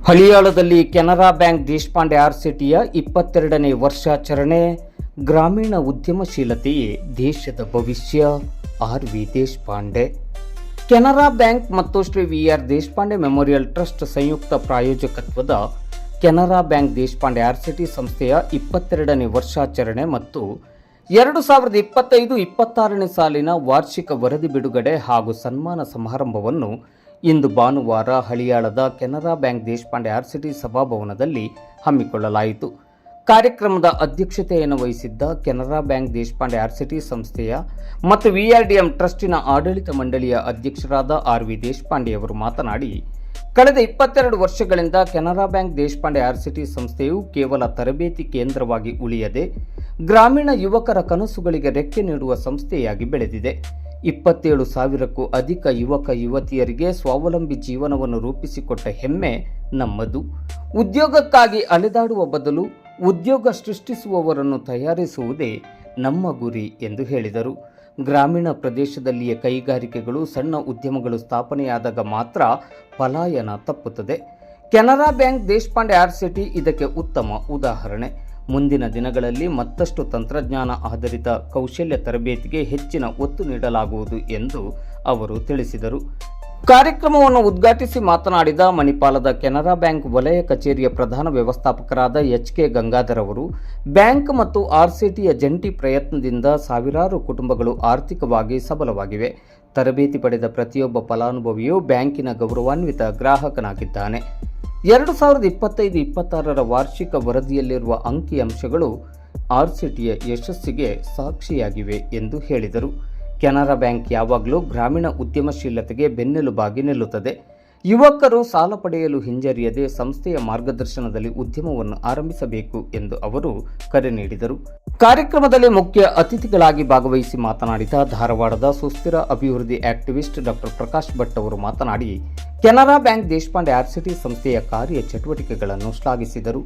ಹಳಿಯಾಳದಲ್ಲಿ Canara bank Deshpande ಆರ್ಸಿಟಿಯ 22ನೇ ವರ್ಷಾಚರಣೆ. ಗ್ರಾಮೀಣ ಉದ್ಯಮಶೀಲತೆಯೇ ದೇಶದ ಭವಿಷ್ಯ. ಆರ್.ವಿ. ದೇಶಪಾಂಡೆ. ಕೆನರಾ ಬ್ಯಾಂಕ್ ಮತ್ತು ಶ್ರೀ ವಿ.ಆರ್. ದೇಶಪಾಂಡೆ ಮೆಮೋರಿಯಲ್ ಟ್ರಸ್ಟ್ ಸಂಯುಕ್ತ ಪ್ರಾಯೋಜಕತ್ವದ ಕೆನರಾ ಬ್ಯಾಂಕ್ ದೇಶಪಾಂಡೆ ಆರ್ಸಿಟಿ ಸಂಸ್ಥೆಯ 22ನೇ ವರ್ಷಾಚರಣೆ ಮತ್ತು 2025-26ನೇ ಸಾಲಿನ ವಾರ್ಷಿಕ ವರದಿ ಬಿಡುಗಡೆ ಹಾಗೂ ಸನ್ಮಾನ ಸಮಾರಂಭವನ್ನು ಇಂದು ಭಾನುವಾರ ಹಳಿಯಾಳದ ಕೆನರಾ ಬ್ಯಾಂಕ್ ದೇಶಪಾಂಡೆ ಆರ್ಸಿಟಿ ಸಭಾಭವನದಲ್ಲಿ ಹಮ್ಮಿಕೊಳ್ಳಲಾಯಿತು. ಕಾರ್ಯಕ್ರಮದ ಅಧ್ಯಕ್ಷತೆಯನ್ನು ವಹಿಸಿದ್ದ ಕೆನರಾ ಬ್ಯಾಂಕ್ ದೇಶಪಾಂಡೆ ಆರ್ಸಿಟಿ ಸಂಸ್ಥೆಯ ಮತ್ತು ವಿಆರ್ಡಿಎಂ ಟ್ರಸ್ಟಿನ ಆಡಳಿತ ಮಂಡಳಿಯ ಅಧ್ಯಕ್ಷರಾದ ಆರ್.ವಿ. ದೇಶಪಾಂಡೆಯವರು ಮಾತನಾಡಿ, ಕಳೆದ 22 ವರ್ಷಗಳಿಂದ ಕೆನರಾ ಬ್ಯಾಂಕ್ ದೇಶಪಾಂಡೆ ಆರ್ಸಿಟಿ ಸಂಸ್ಥೆಯು ಕೇವಲ ತರಬೇತಿ ಕೇಂದ್ರವಾಗಿ ಉಳಿಯದೆ ಗ್ರಾಮೀಣ ಯುವಕರ ಕನಸುಗಳಿಗೆ ರೆಕ್ಕೆ ನೀಡುವ ಸಂಸ್ಥೆಯಾಗಿ ಬೆಳೆದಿದೆ. 27,000ಕ್ಕೂ ಅಧಿಕ ಯುವಕ ಯುವತಿಯರಿಗೆ ಸ್ವಾವಲಂಬಿ ಜೀವನವನ್ನು ರೂಪಿಸಿಕೊಟ್ಟ ಹೆಮ್ಮೆ ನಮ್ಮದು. ಉದ್ಯೋಗಕ್ಕಾಗಿ ಅಲೆದಾಡುವ ಬದಲು ಉದ್ಯೋಗ ಸೃಷ್ಟಿಸುವವರನ್ನು ತಯಾರಿಸುವುದೇ ನಮ್ಮ ಗುರಿ ಎಂದು ಹೇಳಿದರು. ಗ್ರಾಮೀಣ ಪ್ರದೇಶದಲ್ಲಿಯೇ ಕೈಗಾರಿಕೆಗಳು, ಸಣ್ಣ ಉದ್ಯಮಗಳು ಸ್ಥಾಪನೆಯಾದಾಗ ಮಾತ್ರ ಪಲಾಯನ ತಪ್ಪುತ್ತದೆ. ಕೆನರಾ ಬ್ಯಾಂಕ್ ದೇಶಪಾಂಡೆ ಆರ್ಸಿಟಿ ಇದಕ್ಕೆ ಉತ್ತಮ ಉದಾಹರಣೆ. ಮುಂದಿನ ದಿನಗಳಲ್ಲಿ ಮತ್ತಷ್ಟು ತಂತ್ರಜ್ಞಾನ ಆಧಾರಿತ ಕೌಶಲ್ಯ ತರಬೇತಿಗೆ ಹೆಚ್ಚಿನ ಒತ್ತು ನೀಡಲಾಗುವುದು ಎಂದು ಅವರು ತಿಳಿಸಿದರು. ಕಾರ್ಯಕ್ರಮವನ್ನು ಉದ್ಘಾಟಿಸಿ ಮಾತನಾಡಿದ ಮಣಿಪಾಲದ ಕೆನರಾ ಬ್ಯಾಂಕ್ ವಲಯ ಕಚೇರಿಯ ಪ್ರಧಾನ ವ್ಯವಸ್ಥಾಪಕರಾದ ಎಚ್.ಕೆ. ಗಂಗಾಧರ್ ಅವರು, ಬ್ಯಾಂಕ್ ಮತ್ತು ಆರ್ಸಿಟಿಯ ಜಂಟಿ ಪ್ರಯತ್ನದಿಂದ ಸಾವಿರಾರು ಕುಟುಂಬಗಳು ಆರ್ಥಿಕವಾಗಿ ಸಬಲವಾಗಿವೆ. ತರಬೇತಿ ಪಡೆದ ಪ್ರತಿಯೊಬ್ಬ ಫಲಾನುಭವಿಯೂ ಬ್ಯಾಂಕಿನ ಗೌರವಾನ್ವಿತ ಗ್ರಾಹಕನಾಗಿದ್ದಾನೆ. 2025-26ರ ವಾರ್ಷಿಕ ವರದಿಯಲ್ಲಿರುವ ಅಂಕಿಅಂಶಗಳು ಆರ್ಸಿಟಿಯ ಯಶಸ್ಸಿಗೆ ಸಾಕ್ಷಿಯಾಗಿವೆ ಎಂದು ಹೇಳಿದರು. ಕೆನರಾ ಬ್ಯಾಂಕ್ ಯಾವಾಗಲೂ ಗ್ರಾಮೀಣ ಉದ್ಯಮಶೀಲತೆಗೆ ಬೆನ್ನೆಲುಬಾಗಿ ನಿಲ್ಲುತ್ತದೆ. ಯುವಕರು ಸಾಲ ಪಡೆಯಲು ಹಿಂಜರಿಯದೆ ಸಂಸ್ಥೆಯ ಮಾರ್ಗದರ್ಶನದಲ್ಲಿ ಉದ್ಯಮವನ್ನು ಆರಂಭಿಸಬೇಕು ಎಂದು ಅವರು ಕರೆ ನೀಡಿದರು. ಕಾರ್ಯಕ್ರಮದಲ್ಲಿ ಮುಖ್ಯ ಅತಿಥಿಗಳಾಗಿ ಭಾಗವಹಿಸಿ ಮಾತನಾಡಿದ ಧಾರವಾಡದ ಸುಸ್ಥಿರ ಅಭಿವೃದ್ಧಿ ಆಕ್ಟಿವಿಸ್ಟ್ ಡಾಕ್ಟರ್ ಪ್ರಕಾಶ್ ಭಟ್ ಅವರು ಮಾತನಾಡಿ, ಕೆನರಾ ಬ್ಯಾಂಕ್ ದೇಶಪಾಂಡೆ ಆರ್ಸಿಟಿ ಸಂಸ್ಥೆಯ ಕಾರ್ಯ ಚಟುವಟಿಕೆಗಳನ್ನು ಶ್ಲಾಘಿಸಿದರು.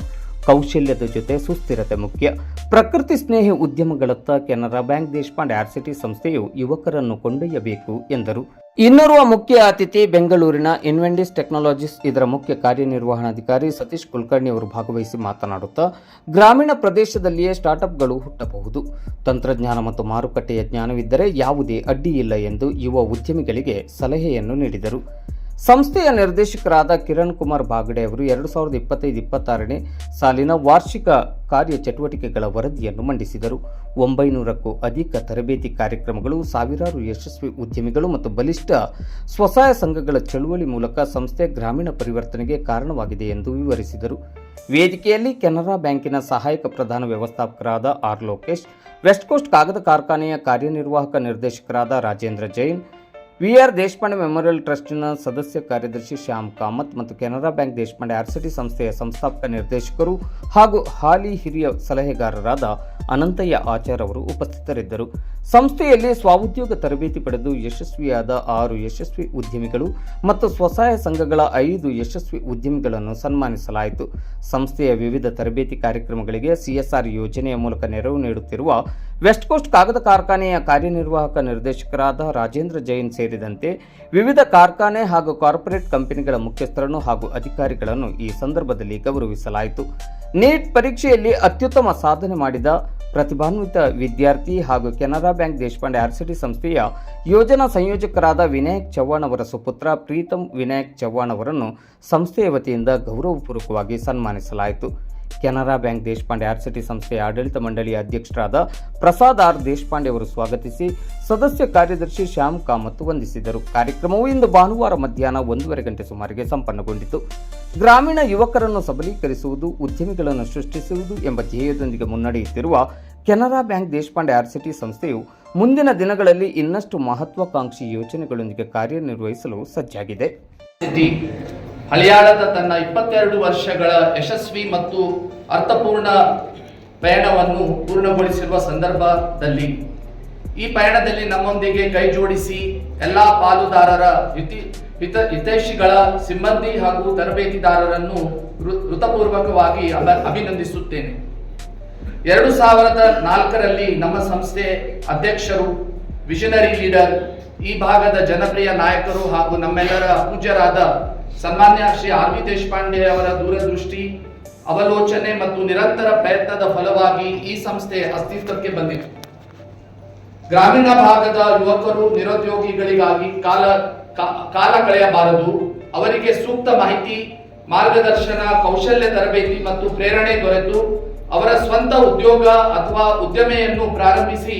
ಕೌಶಲ್ಯದ ಜೊತೆ ಸುಸ್ಥಿರತೆ ಮುಖ್ಯ. ಪ್ರಕೃತಿ ಸ್ನೇಹಿ ಉದ್ಯಮಗಳತ್ತ ಕೆನರಾ ಬ್ಯಾಂಕ್ ದೇಶಪಾಂಡೆ ಆರ್ಸಿಟಿ ಸಂಸ್ಥೆಯು ಯುವಕರನ್ನು ಕೊಂಡೊಯ್ಯಬೇಕು ಎಂದರು. ಇನ್ನೋರ್ವ ಮುಖ್ಯ ಅತಿಥಿ ಬೆಂಗಳೂರಿನ ಇನ್ವೆಂಡಿಸ್ ಟೆಕ್ನಾಲಜೀಸ್ ಇದರ ಮುಖ್ಯ ಕಾರ್ಯನಿರ್ವಹಣಾಧಿಕಾರಿ ಸತೀಶ್ ಕುಲಕರ್ಣಿ ಅವರು ಭಾಗವಹಿಸಿ ಮಾತನಾಡುತ್ತಾ, ಗ್ರಾಮೀಣ ಪ್ರದೇಶದಲ್ಲಿಯೇ ಸ್ಟಾರ್ಟ್ಅಪ್ಗಳು ಹುಟ್ಟಬಹುದು. ತಂತ್ರಜ್ಞಾನ ಮತ್ತು ಮಾರುಕಟ್ಟೆಯ ಜ್ಞಾನವಿದ್ದರೆ ಯಾವುದೇ ಅಡ್ಡಿಯಿಲ್ಲ ಎಂದು ಯುವ ಉದ್ಯಮಿಗಳಿಗೆ ಸಲಹೆಯನ್ನು ನೀಡಿದರು. ಸಂಸ್ಥೆಯ ನಿರ್ದೇಶಕರಾದ ಕಿರಣ್ ಕುಮಾರ್ ಬಾಗಡೆ ಅವರು 2025-26ನೇ ಸಾಲಿನ ವಾರ್ಷಿಕ ಕಾರ್ಯ ಚಟುವಟಿಕೆಗಳ ವರದಿಯನ್ನು ಮಂಡಿಸಿದರು. 900ಕ್ಕೂ ಅಧಿಕ ತರಬೇತಿ ಕಾರ್ಯಕ್ರಮಗಳು, ಸಾವಿರಾರು ಯಶಸ್ವಿ ಉದ್ಯಮಿಗಳು ಮತ್ತು ಬಲಿಷ್ಠ ಸ್ವಸಹಾಯ ಸಂಘಗಳ ಚಳುವಳಿ ಮೂಲಕ ಸಂಸ್ಥೆ ಗ್ರಾಮೀಣ ಪರಿವರ್ತನೆಗೆ ಕಾರಣವಾಗಿದೆ ಎಂದು ವಿವರಿಸಿದರು. ವೇದಿಕೆಯಲ್ಲಿ ಕೆನರಾ ಬ್ಯಾಂಕಿನ ಸಹಾಯಕ ಪ್ರಧಾನ ವ್ಯವಸ್ಥಾಪಕರಾದ ಆರ್. ಲೋಕೇಶ್, ವೆಸ್ಟ್ ಕೋಸ್ಟ್ ಕಾಗದ ಕಾರ್ಖಾನೆಯ ಕಾರ್ಯನಿರ್ವಾಹಕ ನಿರ್ದೇಶಕರಾದ ರಾಜೇಂದ್ರ ಜೈನ್, ವಿ.ಆರ್. ದೇಶಪಾಂಡೆ ಮೆಮೋರಿಯಲ್ ಟ್ರಸ್ಟಿನ ಸದಸ್ಯ ಕಾರ್ಯದರ್ಶಿ ಶ್ಯಾಮ್ ಕಾಮತ್ ಮತ್ತು ಕೆನರಾ ಬ್ಯಾಂಕ್ ದೇಶಪಾಂಡೆ ಆರ್ಸಿಟಿ ಸಂಸ್ಥೆಯ ಸಂಸ್ಥಾಪಕ ನಿರ್ದೇಶಕರು ಹಾಗೂ ಹಾಲಿ ಹಿರಿಯ ಸಲಹೆಗಾರರಾದ ಅನಂತಯ್ಯ ಆಚಾರ್ ಅವರು ಉಪಸ್ಥಿತರಿದ್ದರು. ಸಂಸ್ಥೆಯಲ್ಲಿ ಸ್ವಉದ್ಯೋಗ ತರಬೇತಿ ಪಡೆದು ಯಶಸ್ವಿಯಾದ 6 ಯಶಸ್ವಿ ಉದ್ಯಮಿಗಳು ಮತ್ತು ಸ್ವಸಹಾಯ ಸಂಘಗಳ 5 ಯಶಸ್ವಿ ಉದ್ಯಮಿಗಳನ್ನು ಸನ್ಮಾನಿಸಲಾಯಿತು. ಸಂಸ್ಥೆಯ ವಿವಿಧ ತರಬೇತಿ ಕಾರ್ಯಕ್ರಮಗಳಿಗೆ ಸಿಎಸ್ಆರ್ ಯೋಜನೆಯ ಮೂಲಕ ನೆರವು ನೀಡುತ್ತಿರುವ ವೆಸ್ಟ್ ಕೋಸ್ಟ್ ಕಾಗದ ಕಾರ್ಖಾನೆಯ ಕಾರ್ಯನಿರ್ವಾಹಕ ನಿರ್ದೇಶಕರಾದ ರಾಜೇಂದ್ರ ಜೈನ್ ಸೇರಿದಂತೆ ವಿವಿಧ ಕಾರ್ಖಾನೆ ಹಾಗೂ ಕಾರ್ಪೊರೇಟ್ ಕಂಪನಿಗಳ ಮುಖ್ಯಸ್ಥರನ್ನು ಹಾಗೂ ಅಧಿಕಾರಿಗಳನ್ನು ಈ ಸಂದರ್ಭದಲ್ಲಿ ಗೌರವಿಸಲಾಯಿತು. ನೀಟ್ ಪರೀಕ್ಷೆಯಲ್ಲಿ ಅತ್ಯುತ್ತಮ ಸಾಧನೆ ಮಾಡಿದ ಪ್ರತಿಭಾನ್ವಿತ ವಿದ್ಯಾರ್ಥಿ ಹಾಗೂ ಕೆನರಾ ಬ್ಯಾಂಕ್ ದೇಶಪಾಂಡೆ ಆರ್ಸಿಟಿ ಸಂಸ್ಥೆಯ ಯೋಜನಾ ಸಂಯೋಜಕರಾದ ವಿನಾಯಕ್ ಚವ್ಹಾಣ್ ಅವರ ಸುಪುತ್ರ ಪ್ರೀತಮ್ ವಿನಾಯಕ್ ಚವ್ಹಾಣ್ ಅವರನ್ನು ಸಂಸ್ಥೆಯ ವತಿಯಿಂದ ಗೌರವಪೂರ್ವಕವಾಗಿ ಸನ್ಮಾನಿಸಲಾಯಿತು. ಕೆನರಾ ಬ್ಯಾಂಕ್ ದೇಶಪಾಂಡೆ ಆರ್ಸಿಟಿ ಸಂಸ್ಥೆಯ ಆಡಳಿತ ಮಂಡಳಿಯ ಅಧ್ಯಕ್ಷರಾದ ಪ್ರಸಾದ್ ಆರ್. ದೇಶಪಾಂಡೆ ಅವರು ಸ್ವಾಗತಿಸಿ ಸದಸ್ಯ ಕಾರ್ಯದರ್ಶಿ ಶ್ಯಾಮ್ ಕಾಮತ್ ವಂದಿಸಿದರು. ಕಾರ್ಯಕ್ರಮವು ಇಂದು ಭಾನುವಾರ ಮಧ್ಯಾಹ್ನ 1:30 ಗಂಟೆ ಸುಮಾರಿಗೆ ಸಂಪನ್ನಗೊಂಡಿತು. ಗ್ರಾಮೀಣ ಯುವಕರನ್ನು ಸಬಲೀಕರಿಸುವುದು, ಉದ್ಯಮಿಗಳನ್ನು ಸೃಷ್ಟಿಸುವುದು ಎಂಬ ಧ್ಯೇಯದೊಂದಿಗೆ ಮುನ್ನಡೆಯುತ್ತಿರುವ ಕೆನರಾ ಬ್ಯಾಂಕ್ ದೇಶಪಾಂಡೆ ಆರ್ಸಿಟಿ ಸಂಸ್ಥೆಯು ಮುಂದಿನ ದಿನಗಳಲ್ಲಿ ಇನ್ನಷ್ಟು ಮಹತ್ವಾಕಾಂಕ್ಷಿ ಯೋಜನೆಗಳೊಂದಿಗೆ ಕಾರ್ಯನಿರ್ವಹಿಸಲು ಸಜ್ಜಾಗಿದೆ. ಹಳಿಯಾಳದ ತನ್ನ 22 ವರ್ಷಗಳ ಯಶಸ್ವಿ ಮತ್ತು ಅರ್ಥಪೂರ್ಣ ಪಯಣವನ್ನು ಪೂರ್ಣಗೊಳಿಸಿರುವ ಸಂದರ್ಭದಲ್ಲಿ ಈ ಪಯಣದಲ್ಲಿ ನಮ್ಮೊಂದಿಗೆ ಕೈ ಜೋಡಿಸಿ ಎಲ್ಲ ಪಾಲುದಾರರ ಹಿತೈಷಿಗಳ ಸಿಬ್ಬಂದಿ ಹಾಗೂ ತರಬೇತಿದಾರರನ್ನು ಹೃತ್ಪೂರ್ವಕವಾಗಿ ಅಭಿನಂದಿಸುತ್ತೇನೆ. 2004ರಲ್ಲಿ ನಮ್ಮ ಸಂಸ್ಥೆ ಅಧ್ಯಕ್ಷರು, ವಿಷನರಿ ಲೀಡರ್, ಈ ಭಾಗದ ಜನಪ್ರಿಯ ನಾಯಕರು ಹಾಗೂ ನಮ್ಮೆಲ್ಲರ ಪೂಜ್ಯರಾದ ಸನ್ಮಾನ್ಯ ಶ್ರೀ ಆರ್ ವಿ ದೇಶಪಾಂಡೆ ಅವರ ದೂರದೃಷ್ಟಿ, ಅವಲೋಚನೆ ಮತ್ತು ನಿರಂತರ ಪ್ರಯತ್ನದ ಫಲವಾಗಿ ಈ ಸಂಸ್ಥೆ ಅಸ್ತಿತ್ವಕ್ಕೆ ಬಂದಿತು. ಗ್ರಾಮೀಣ ಭಾಗದ ಯುವಕರು ನಿರುದ್ಯೋಗಿಗಳಿಗಾಗಿ ಕಾಲ ಕಳೆಯಬಾರದು. ಅವರಿಗೆ ಸೂಕ್ತ ಮಾಹಿತಿ, ಮಾರ್ಗದರ್ಶನ, ಕೌಶಲ್ಯ ತರಬೇತಿ ಮತ್ತು ಪ್ರೇರಣೆ ದೊರೆತು ಅವರ ಸ್ವಂತ ಉದ್ಯೋಗ ಅಥವಾ ಉದ್ಯಮೆಯನ್ನು ಪ್ರಾರಂಭಿಸಿ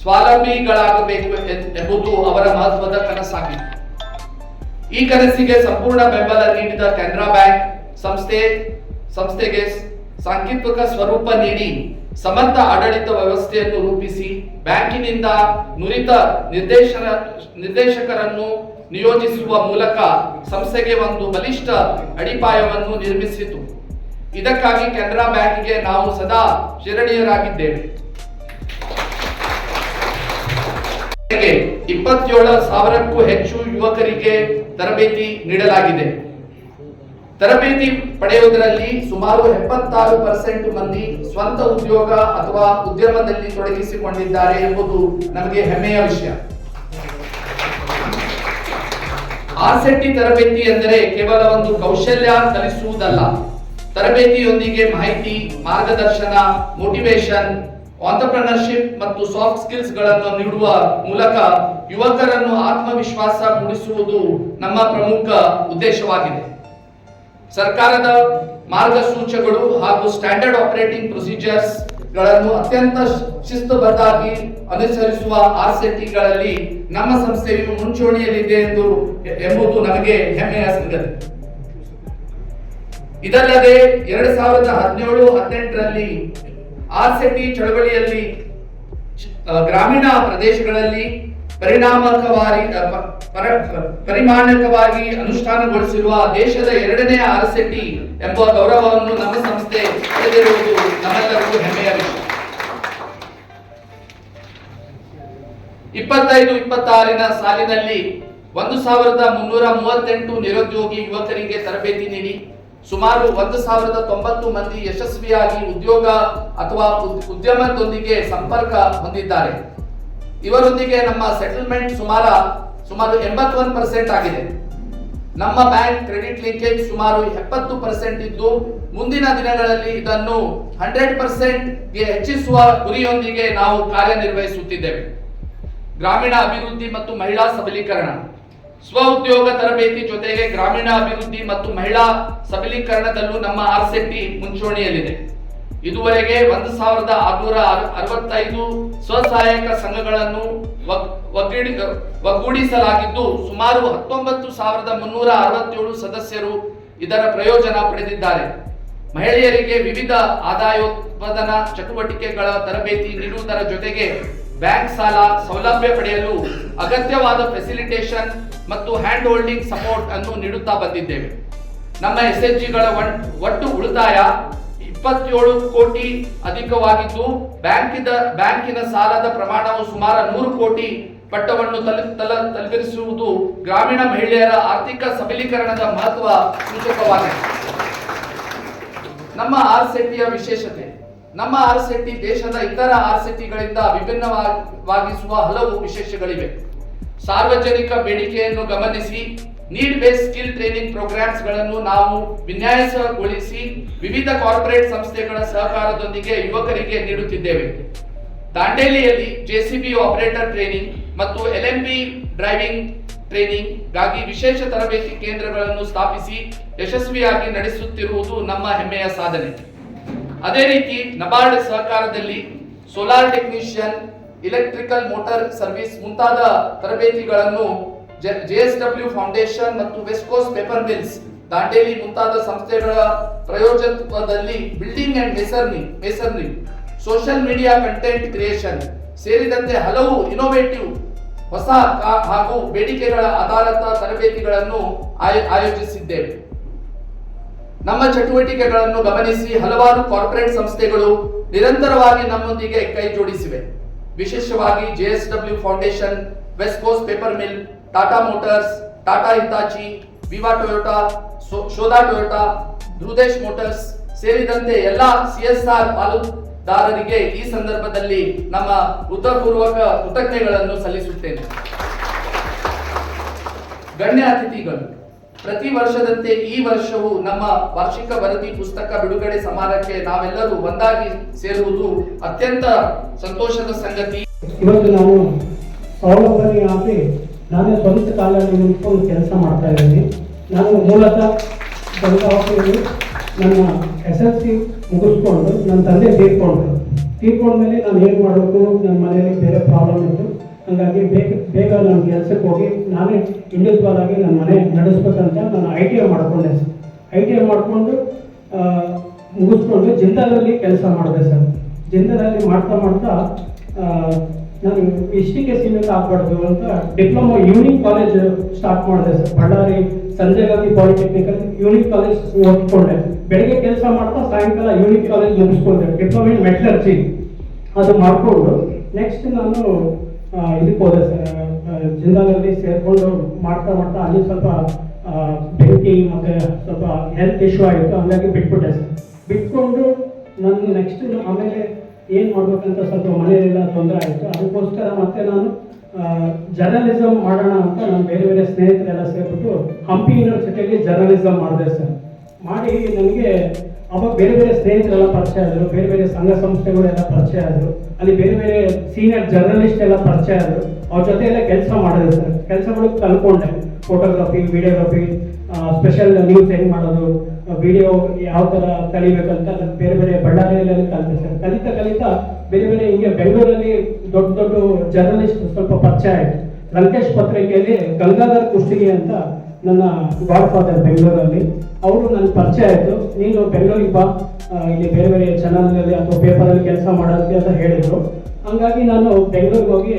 ಸ್ವಾವಲಂಬಿಗಳಾಗಬೇಕು ಎಂಬುದು ಅವರ ಮಹತ್ವದ ಕನಸಾಗಿತ್ತು. ಈ ಕನಸಿಗೆ ಸಂಪೂರ್ಣ ಬೆಂಬಲ ನೀಡಿದ ಕೆನರಾ ಬ್ಯಾಂಕ್ ಸಂಸ್ಥೆಗೆ ಸಾಂಕೇತಿಕ ಸ್ವರೂಪ ನೀಡಿ ಸಮರ್ಥ ಆಡಳಿತ ವ್ಯವಸ್ಥೆಯನ್ನು ರೂಪಿಸಿ ಬ್ಯಾಂಕಿನಿಂದ ನುರಿತ ನಿರ್ದೇಶಕರನ್ನು ನಿಯೋಜಿಸುವ ಮೂಲಕ ಸಂಸ್ಥೆಗೆ ಒಂದು ಬಲಿಷ್ಠ ಅಡಿಪಾಯವನ್ನು ನಿರ್ಮಿಸಿತು. ಇದಕ್ಕಾಗಿ ಕೆನರಾ ಬ್ಯಾಂಕಿಗೆ ನಾವು ಸದಾ ಚಿರಣಿಯರಾಗಿದ್ದೇವೆ. 27,000ಕ್ಕೂ ಹೆಚ್ಚು ಯುವಕರಿಗೆ ತರಬೇತಿ ನೀಡಲಾಗಿದೆ. ತರಬೇತಿ ಪಡೆಯುವುದರಲ್ಲಿ ಸುಮಾರು 76% ಮಂದಿ ಸ್ವಂತ ಉದ್ಯೋಗ ಅಥವಾ ಉದ್ಯಮದಲ್ಲಿ ತೊಡಗಿಸಿಕೊಂಡಿದ್ದಾರೆ ಎಂಬುದು ನಮಗೆ ಹೆಮ್ಮೆಯ ವಿಷಯ. ಆರ್ಸೆಟಿ ತರಬೇತಿ ಎಂದರೆ ಕೇವಲ ಒಂದು ಕೌಶಲ್ಯ ಕಲಿಸುವುದಲ್ಲ. ತರಬೇತಿಯೊಂದಿಗೆ ಮಾಹಿತಿ, ಮಾರ್ಗದರ್ಶನ, ಮೋಟಿವೇಶನ್, ಆಂಟರ್‌ಪ್ರೆನರ್‌ಶಿಪ್ ಮತ್ತು ಸಾಫ್ಟ್ ಸ್ಕಿಲ್ಸ್ ಗಳನ್ನು ನೀಡುವ ಮೂಲಕ ಯುವಕರನ್ನು ಆತ್ಮವಿಶ್ವಾಸ ಮೂಡಿಸುವುದು ನಮ್ಮ ಪ್ರಮುಖ ಉದ್ದೇಶವಾಗಿದೆ. ಸರ್ಕಾರದ ಮಾರ್ಗಸೂಚಿಗಳು ಹಾಗೂ ಸ್ಟ್ಯಾಂಡರ್ಡ್ ಆಪರೇಟಿಂಗ್ ಪ್ರೊಸೀಜರ್ಸ್ ಗಳನ್ನು ಅತ್ಯಂತ ಶಿಸ್ತುಬದ್ಧವಾಗಿ ಅನುಸರಿಸುವ ಆರ್ಸೆಟಿಗಳಲ್ಲಿ ನಮ್ಮ ಸಂಸ್ಥೆಯು ಮುಂಚೂಣಿಯಲ್ಲಿದೆ ಎಂಬುದು ನಮಗೆ ಹೆಮ್ಮೆಯ ಸಂಗತಿ. ಇದಲ್ಲದೆ 2017-18ರಲ್ಲಿ ಆರ್ಸೆಟಿ ಚಳವಳಿಯಲ್ಲಿ ಗ್ರಾಮೀಣ ಪ್ರದೇಶಗಳಲ್ಲಿ ಪರಿಮಾಣಕವಾಗಿ ಅನುಷ್ಠಾನಗೊಳಿಸಿರುವ ದೇಶದ 2ನೇ ಆರ್ಸೆಟಿ ಎಂಬ ಗೌರವವನ್ನು ನಮ್ಮ ಸಂಸ್ಥೆ ಪಡೆದಿರುವುದು ನಮ್ಮೆಲ್ಲರಿಗೂ ಹೆಮ್ಮೆಯ ವಿಷಯ. 25-26ನ ಸಾಲಿನಲ್ಲಿ 1,338 ನಿರುದ್ಯೋಗಿ ಯುವಕರಿಗೆ ತರಬೇತಿ ನೀಡಿ ಸುಮಾರು 1,090 ಮಂದಿ ಯಶಸ್ವಿಯಾಗಿ ಉದ್ಯೋಗ ಅಥವಾ ಉದ್ಯಮದೊಂದಿಗೆ ಸಂಪರ್ಕ ಹೊಂದಿದ್ದಾರೆ. ಇವರೊಂದಿಗೆ ನಮ್ಮ ಸೆಟಲ್ಮೆಂಟ್ ಸುಮಾರು 81% ಆಗಿದೆ. ನಮ್ಮ ಬ್ಯಾಂಕ್ ಕ್ರೆಡಿಟ್ ಲಿಂಕೇಜ್ ಸುಮಾರು 70% ಇದ್ದು ಮುಂದಿನ ದಿನಗಳಲ್ಲಿ ಇದನ್ನು 100% ಗೆ ಹೆಚ್ಚಿಸುವ ಗುರಿಯೊಂದಿಗೆ ನಾವು ಕಾರ್ಯನಿರ್ವಹಿಸುತ್ತಿದ್ದೇವೆ. ಗ್ರಾಮೀಣ ಅಭಿವೃದ್ಧಿ ಮತ್ತು ಮಹಿಳಾ ಸಬಲೀಕರಣ, ಸ್ವ ಉದ್ಯೋಗ ತರಬೇತಿ ಜೊತೆಗೆ ಗ್ರಾಮೀಣ ಅಭಿವೃದ್ಧಿ ಮತ್ತು ಮಹಿಳಾ ಸಬಲೀಕರಣದಲ್ಲೂ ನಮ್ಮ ಆರ್ಸೆಟಿ ಮುಂಚೂಣಿಯಲ್ಲಿದೆ. ಇದುವರೆಗೆ 1,665 ಸ್ವಸಹಾಯಕ ಸಂಘಗಳನ್ನು ಒಗ್ಗೂಡಿಸಲಾಗಿದ್ದು ಸುಮಾರು 19,367 ಸದಸ್ಯರು ಇದರ ಪ್ರಯೋಜನ ಪಡೆದಿದ್ದಾರೆ. ಮಹಿಳೆಯರಿಗೆ ವಿವಿಧ ಆದಾಯೋತ್ಪಾದನಾ ಚಟುವಟಿಕೆಗಳ ತರಬೇತಿ ನೀಡುವುದರ ಜೊತೆಗೆ ಬ್ಯಾಂಕ್ ಸಾಲ ಸೌಲಭ್ಯ ಪಡೆಯಲು ಅಗತ್ಯವಾದ ಫೆಸಿಲಿಟೇಷನ್ ಮತ್ತು ಹ್ಯಾಂಡ್ ಹೋಲ್ಡಿಂಗ್ ಸಪೋರ್ಟ್ ಅನ್ನು ನೀಡುತ್ತಾ ಬಂದಿದ್ದೇವೆ. ನಮ್ಮ ಎಸ್ಎಚ್ಜಿಗಳ ಒಟ್ಟು ಉಳಿತಾಯ 27 ಕೋಟಿ ಅಧಿಕವಾಗಿದ್ದು ಬ್ಯಾಂಕಿನ ಸಾಲದ ಪ್ರಮಾಣವು ಸುಮಾರು 100 ಕೋಟಿ ಮಟ್ಟವನ್ನು ತಲುಪಿಸುವುದು ಗ್ರಾಮೀಣ ಮಹಿಳೆಯರ ಆರ್ಥಿಕ ಸಬಲೀಕರಣದ ಮಹತ್ವ ಸೂಚಕವಾಗಿದೆ. ನಮ್ಮ ಆರ್ಸೆಟಿಯ ವಿಶೇಷತೆ, ನಮ್ಮ ಆರ್ಸೆಟಿ ದೇಶದ ಇತರ ಆರ್ಸೆಟಿಗಳಿಂದ ವಿಭಿನ್ನವಾಗಿಸುವ ಹಲವು ವಿಶೇಷಗಳಿವೆ. ಸಾರ್ವಜನಿಕ ಬೇಡಿಕೆಯನ್ನು ಗಮನಿಸಿ need based skill training programmes ಗಳನ್ನು ನಾವು ವಿನ್ಯಾಸಗೊಳಿಸಿ ವಿವಿಧ ಕಾರ್ಪೊರೇಟ್ ಸಂಸ್ಥೆಗಳ ಸಹಕಾರದೊಂದಿಗೆ ಯುವಕರಿಗೆ ನೀಡುತ್ತಿದ್ದೇವೆ. ದಾಂಡೇಲಿಯಲ್ಲಿ ಜೆಸಿಬಿ ಆಪರೇಟರ್ ಟ್ರೈನಿಂಗ್ ಮತ್ತು ಎಲ್ಎಂಪಿ ಡ್ರೈವಿಂಗ್ ಟ್ರೈನಿಂಗ್ ಗಾಗಿ ವಿಶೇಷ ತರಬೇತಿ ಕೇಂದ್ರಗಳನ್ನು ಸ್ಥಾಪಿಸಿ ಯಶಸ್ವಿಯಾಗಿ ನಡೆಸುತ್ತಿರುವುದು ನಮ್ಮ ಹೆಮ್ಮೆಯ ಸಾಧನೆ. ಅದೇ ರೀತಿ ನಬಾರ್ಡ್ ಸಹಕಾರದಲ್ಲಿ solar technician, electrical motor service ಮುಂತಾದ ತರಬೇತಿಗಳನ್ನು ಜೆಎಸ್ಡಬ್ಲ್ಯೂ ಫೌಂಡೇಶನ್ ಮತ್ತು ವೆಸ್ಟ್ ಕೋಸ್ಟ್ ಪೇಪರ್ ಮಿಲ್ಸ್ ದಾಂಡೇಲಿ ಮುಂತಾದ ಸಂಸ್ಥೆಗಳ ಪ್ರಯೋಜಕತ್ವದಲ್ಲಿ building and masonry, social media content creation ಸೇರಿದಂತೆ ಹಲವು ಇನೋವೇಟಿವ್ ಹೊಸ ಹಾಗೂ ಬೇಡಿಕೆಗಳ ಆಧಾರಿತ ತರಬೇತಿಗಳನ್ನು ಆಯೋಜಿಸಿದ್ದೇವೆ. ನಮ್ಮ ಚಟುವಟಿಕೆಗಳನ್ನು ಗಮನಿಸಿ ಹಲವಾರು ಕಾರ್ಪೊರೇಟ್ ಸಂಸ್ಥೆಗಳು ನಿರಂತರವಾಗಿ ನಮ್ಮೊಂದಿಗೆ ಕೈ ಜೋಡಿಸಿವೆ. ವಿಶೇಷವಾಗಿ JSW Foundation, West Coast Paper Mill, Tata Motors, Tata Hitachi, Viva Toyota, ಶೋದಾ ಟೊಯೋಟಾ, ಧ್ರುದೇಶ್ ಮೋಟಾರ್ಸ್ ಸೇರಿದಂತೆ ಎಲ್ಲ CSR ಪಾಲುದಾರರಿಗೆ ಈ ಸಂದರ್ಭದಲ್ಲಿ ನಮ್ಮ ಹೃದಯಪೂರ್ವಕ ಕೃತಜ್ಞತೆಗಳನ್ನು ಸಲ್ಲಿಸುತ್ತೇನೆ. ಗಣ್ಯ ಅತಿಥಿಗಳು, ಪ್ರತಿ ವರ್ಷದಂತೆ ಈ ವರ್ಷವೂ ನಮ್ಮ ವಾರ್ಷಿಕ ವರದಿ ಪುಸ್ತಕ ಬಿಡುಗಡೆ ಸಮಾರಂಭಕ್ಕೆ ನಾವೆಲ್ಲರೂ ಒಂದಾಗಿ ಸೇರುವುದು ಅತ್ಯಂತ ಸಂತೋಷದ ಸಂಗತಿ. ಇವತ್ತು ನಾವು ಸೌಲಭ್ಯ ಆಗಿ ನಾನೇ ಸ್ವಂತ ಕಾಲಲ್ಲಿ ನಿಂತ್ಕೊಂಡು ಕೆಲಸ ಮಾಡ್ತಾ ಇದ್ದೀನಿ. ನಾನು ಮೂಲತಃ ಬೆಳಗಾವಿಯಲ್ಲಿ ನನ್ನ SLC ಮುಗಿಸ್ಕೊಂಡು ನನ್ನ ತಂದೆ ತೀರ್ಕೊಂಡ್ಮೇಲೆ ನಾನು ಏನು ಮಾಡಬೇಕು, ನನ್ನ ಮನೆಯಲ್ಲಿ ಬೇರೆ ಪ್ರಾಬ್ಲಮ್ ಇತ್ತು. ಹಾಗಾಗಿ ಬೇಗ ನಾನು ಕೆಲಸಕ್ಕೆ ಹೋಗಿ ನಾನೇ ಇಂಡಿವಿಜುವಲ್ ಆಗಿ ನನ್ನ ಮನೆ ನಡೆಸ್ಬೇಕಂತ ನಾನು ITI ಮಾಡಿಕೊಂಡೆ ಸರ್. ITI ಮಾಡಿಕೊಂಡು ಮುಗಿಸ್ಕೊಂಡು ಜಿಂದಾಲಲ್ಲಿ ಕೆಲಸ ಮಾಡಿದೆ ಸರ್. ಜಿಂದಾಲಲ್ಲಿ ಮಾಡ್ತಾ ನಾನು ಇಷ್ಟಿಗೆ ಸೀಮಿತ ಆಗಬಾರ್ದು ಅಂತ ಡಿಪ್ಲೊಮಾ ಯೂನಿಕ್ ಕಾಲೇಜ್ ಸ್ಟಾರ್ಟ್ ಮಾಡಿದೆ sir. Ballari Sanjay Gandhi polytechnical unique college ಓದ್ಕೊಂಡೆ. ಬೆಳಗ್ಗೆ ಕೆಲಸ ಮಾಡ್ತಾ ಸಾಯಂಕಾಲ ಯೂನಿಕ್ ಕಾಲೇಜ್ ಮುಗಿಸ್ಕೊಂಡೆ, ಡಿಪ್ಲೊಮಾ ಇನ್ ಮೆಟಲರ್ಜಿ ಅದು ಮಾಡಿಕೊಂಡು ನೆಕ್ಸ್ಟ್ ನಾನು ಇದಕ್ಕೆ ಹೋದೆ ಸರ್. ಜಿಂದಾಲಲ್ಲಿ ಸೇರಿಕೊಂಡು ಮಾಡ್ತಾ ಅಲ್ಲಿ ಸ್ವಲ್ಪ ಬೆಂಕಿ ಮತ್ತು ಸ್ವಲ್ಪ ಹೆಲ್ತ್ ಇಶ್ಯೂ ಆಯಿತು, ಹಂಗಾಗಿ ಬಿಟ್ಬಿಟ್ಟೆ ಸರ್. ಬಿಟ್ಕೊಂಡು ನಾನು ನೆಕ್ಸ್ಟ್ ಆಮೇಲೆ ಏನು ಮಾಡ್ಬೇಕಂತ ಸ್ವಲ್ಪ ಮನೆಯಲ್ಲೆಲ್ಲ ತೊಂದರೆ ಆಯಿತು. ಅದಕ್ಕೋಸ್ಕರ ಮತ್ತೆ ನಾನು ಜರ್ನಲಿಸಮ್ ಮಾಡೋಣ ಅಂತ ನಾನು ಬೇರೆ ಸ್ನೇಹಿತರೆಲ್ಲ ಸೇರಿಬಿಟ್ಟು ಹಂಪಿ ಯೂನಿವರ್ಸಿಟಿಯಲ್ಲಿ ಜರ್ನಲಿಸಮ್ ಮಾಡಿದೆ ಸರ್. ಮಾಡಿ ನನಗೆ ಅವಾಗ ಬೇರೆ ಸ್ನೇಹಿತರೆಲ್ಲ ಪರಿಚಯ ಆದರು, ಬೇರೆ ಸಂಘ ಸಂಸ್ಥೆಗಳೆಲ್ಲ ಪರಿಚಯ ಆದರು, ಅಲ್ಲಿ ಬೇರೆ ಸೀನಿಯರ್ ಜರ್ನಲಿಸ್ಟ್ ಎಲ್ಲ ಪರಿಚಯ ಆದರು. ಅವ್ರ ಜೊತೆ ಎಲ್ಲ ಕೆಲಸ ಮಾಡಿದೆ ಸರ್. ಕೆಲಸಗಳು ಕಲ್ತ್ಕೊಂಡೆ, ಫೋಟೋಗ್ರಫಿ, ವಿಡಿಯೋಗ್ರಫಿ, ಸ್ಪೆಷಲ್ ನ್ಯೂಸ್ ಹೆಂಗೆ ಮಾಡೋದು, ವಿಡಿಯೋ ಯಾವ ಥರ ಕಲಿಬೇಕಂತ ಬೇರೆ ಬಳ್ಳಾರಿಯಲ್ಲಿ ಕಲಿತೆ ಸರ್. ಕಲಿತಾ ಬೇರೆ ಹಿಂಗೆ ಬೆಂಗಳೂರಲ್ಲಿ ದೊಡ್ಡ ಜರ್ನಲಿಸ್ಟ್ ಸ್ವಲ್ಪ ಪರಿಚಯ ಆಯಿತು. ಲಂಕೇಶ್ ಪತ್ರಿಕೆಯಲ್ಲಿ ಗಂಗಾಧರ್ ಕುಷ್ಟಗಿ ಅಂತ ನನ್ನ ಗಾಡ್ ಫಾದರ್ ಬೆಂಗಳೂರಲ್ಲಿ, ಅವರು ನನ್ನ ಪರಿಚಯ ಆಯಿತು. ನೀನು ಬೆಂಗಳೂರಿಗೆ ಬಾ, ಇಲ್ಲಿ ಬೇರೆ ಚಾನಲ್ನಲ್ಲಿ ಅಥವಾ ಪೇಪರಲ್ಲಿ ಕೆಲಸ ಮಾಡೋದಕ್ಕೆ ಅಂತ ಹೇಳಿದರು. ಹಂಗಾಗಿ ನಾನು ಬೆಂಗಳೂರಿಗೆ ಹೋಗಿ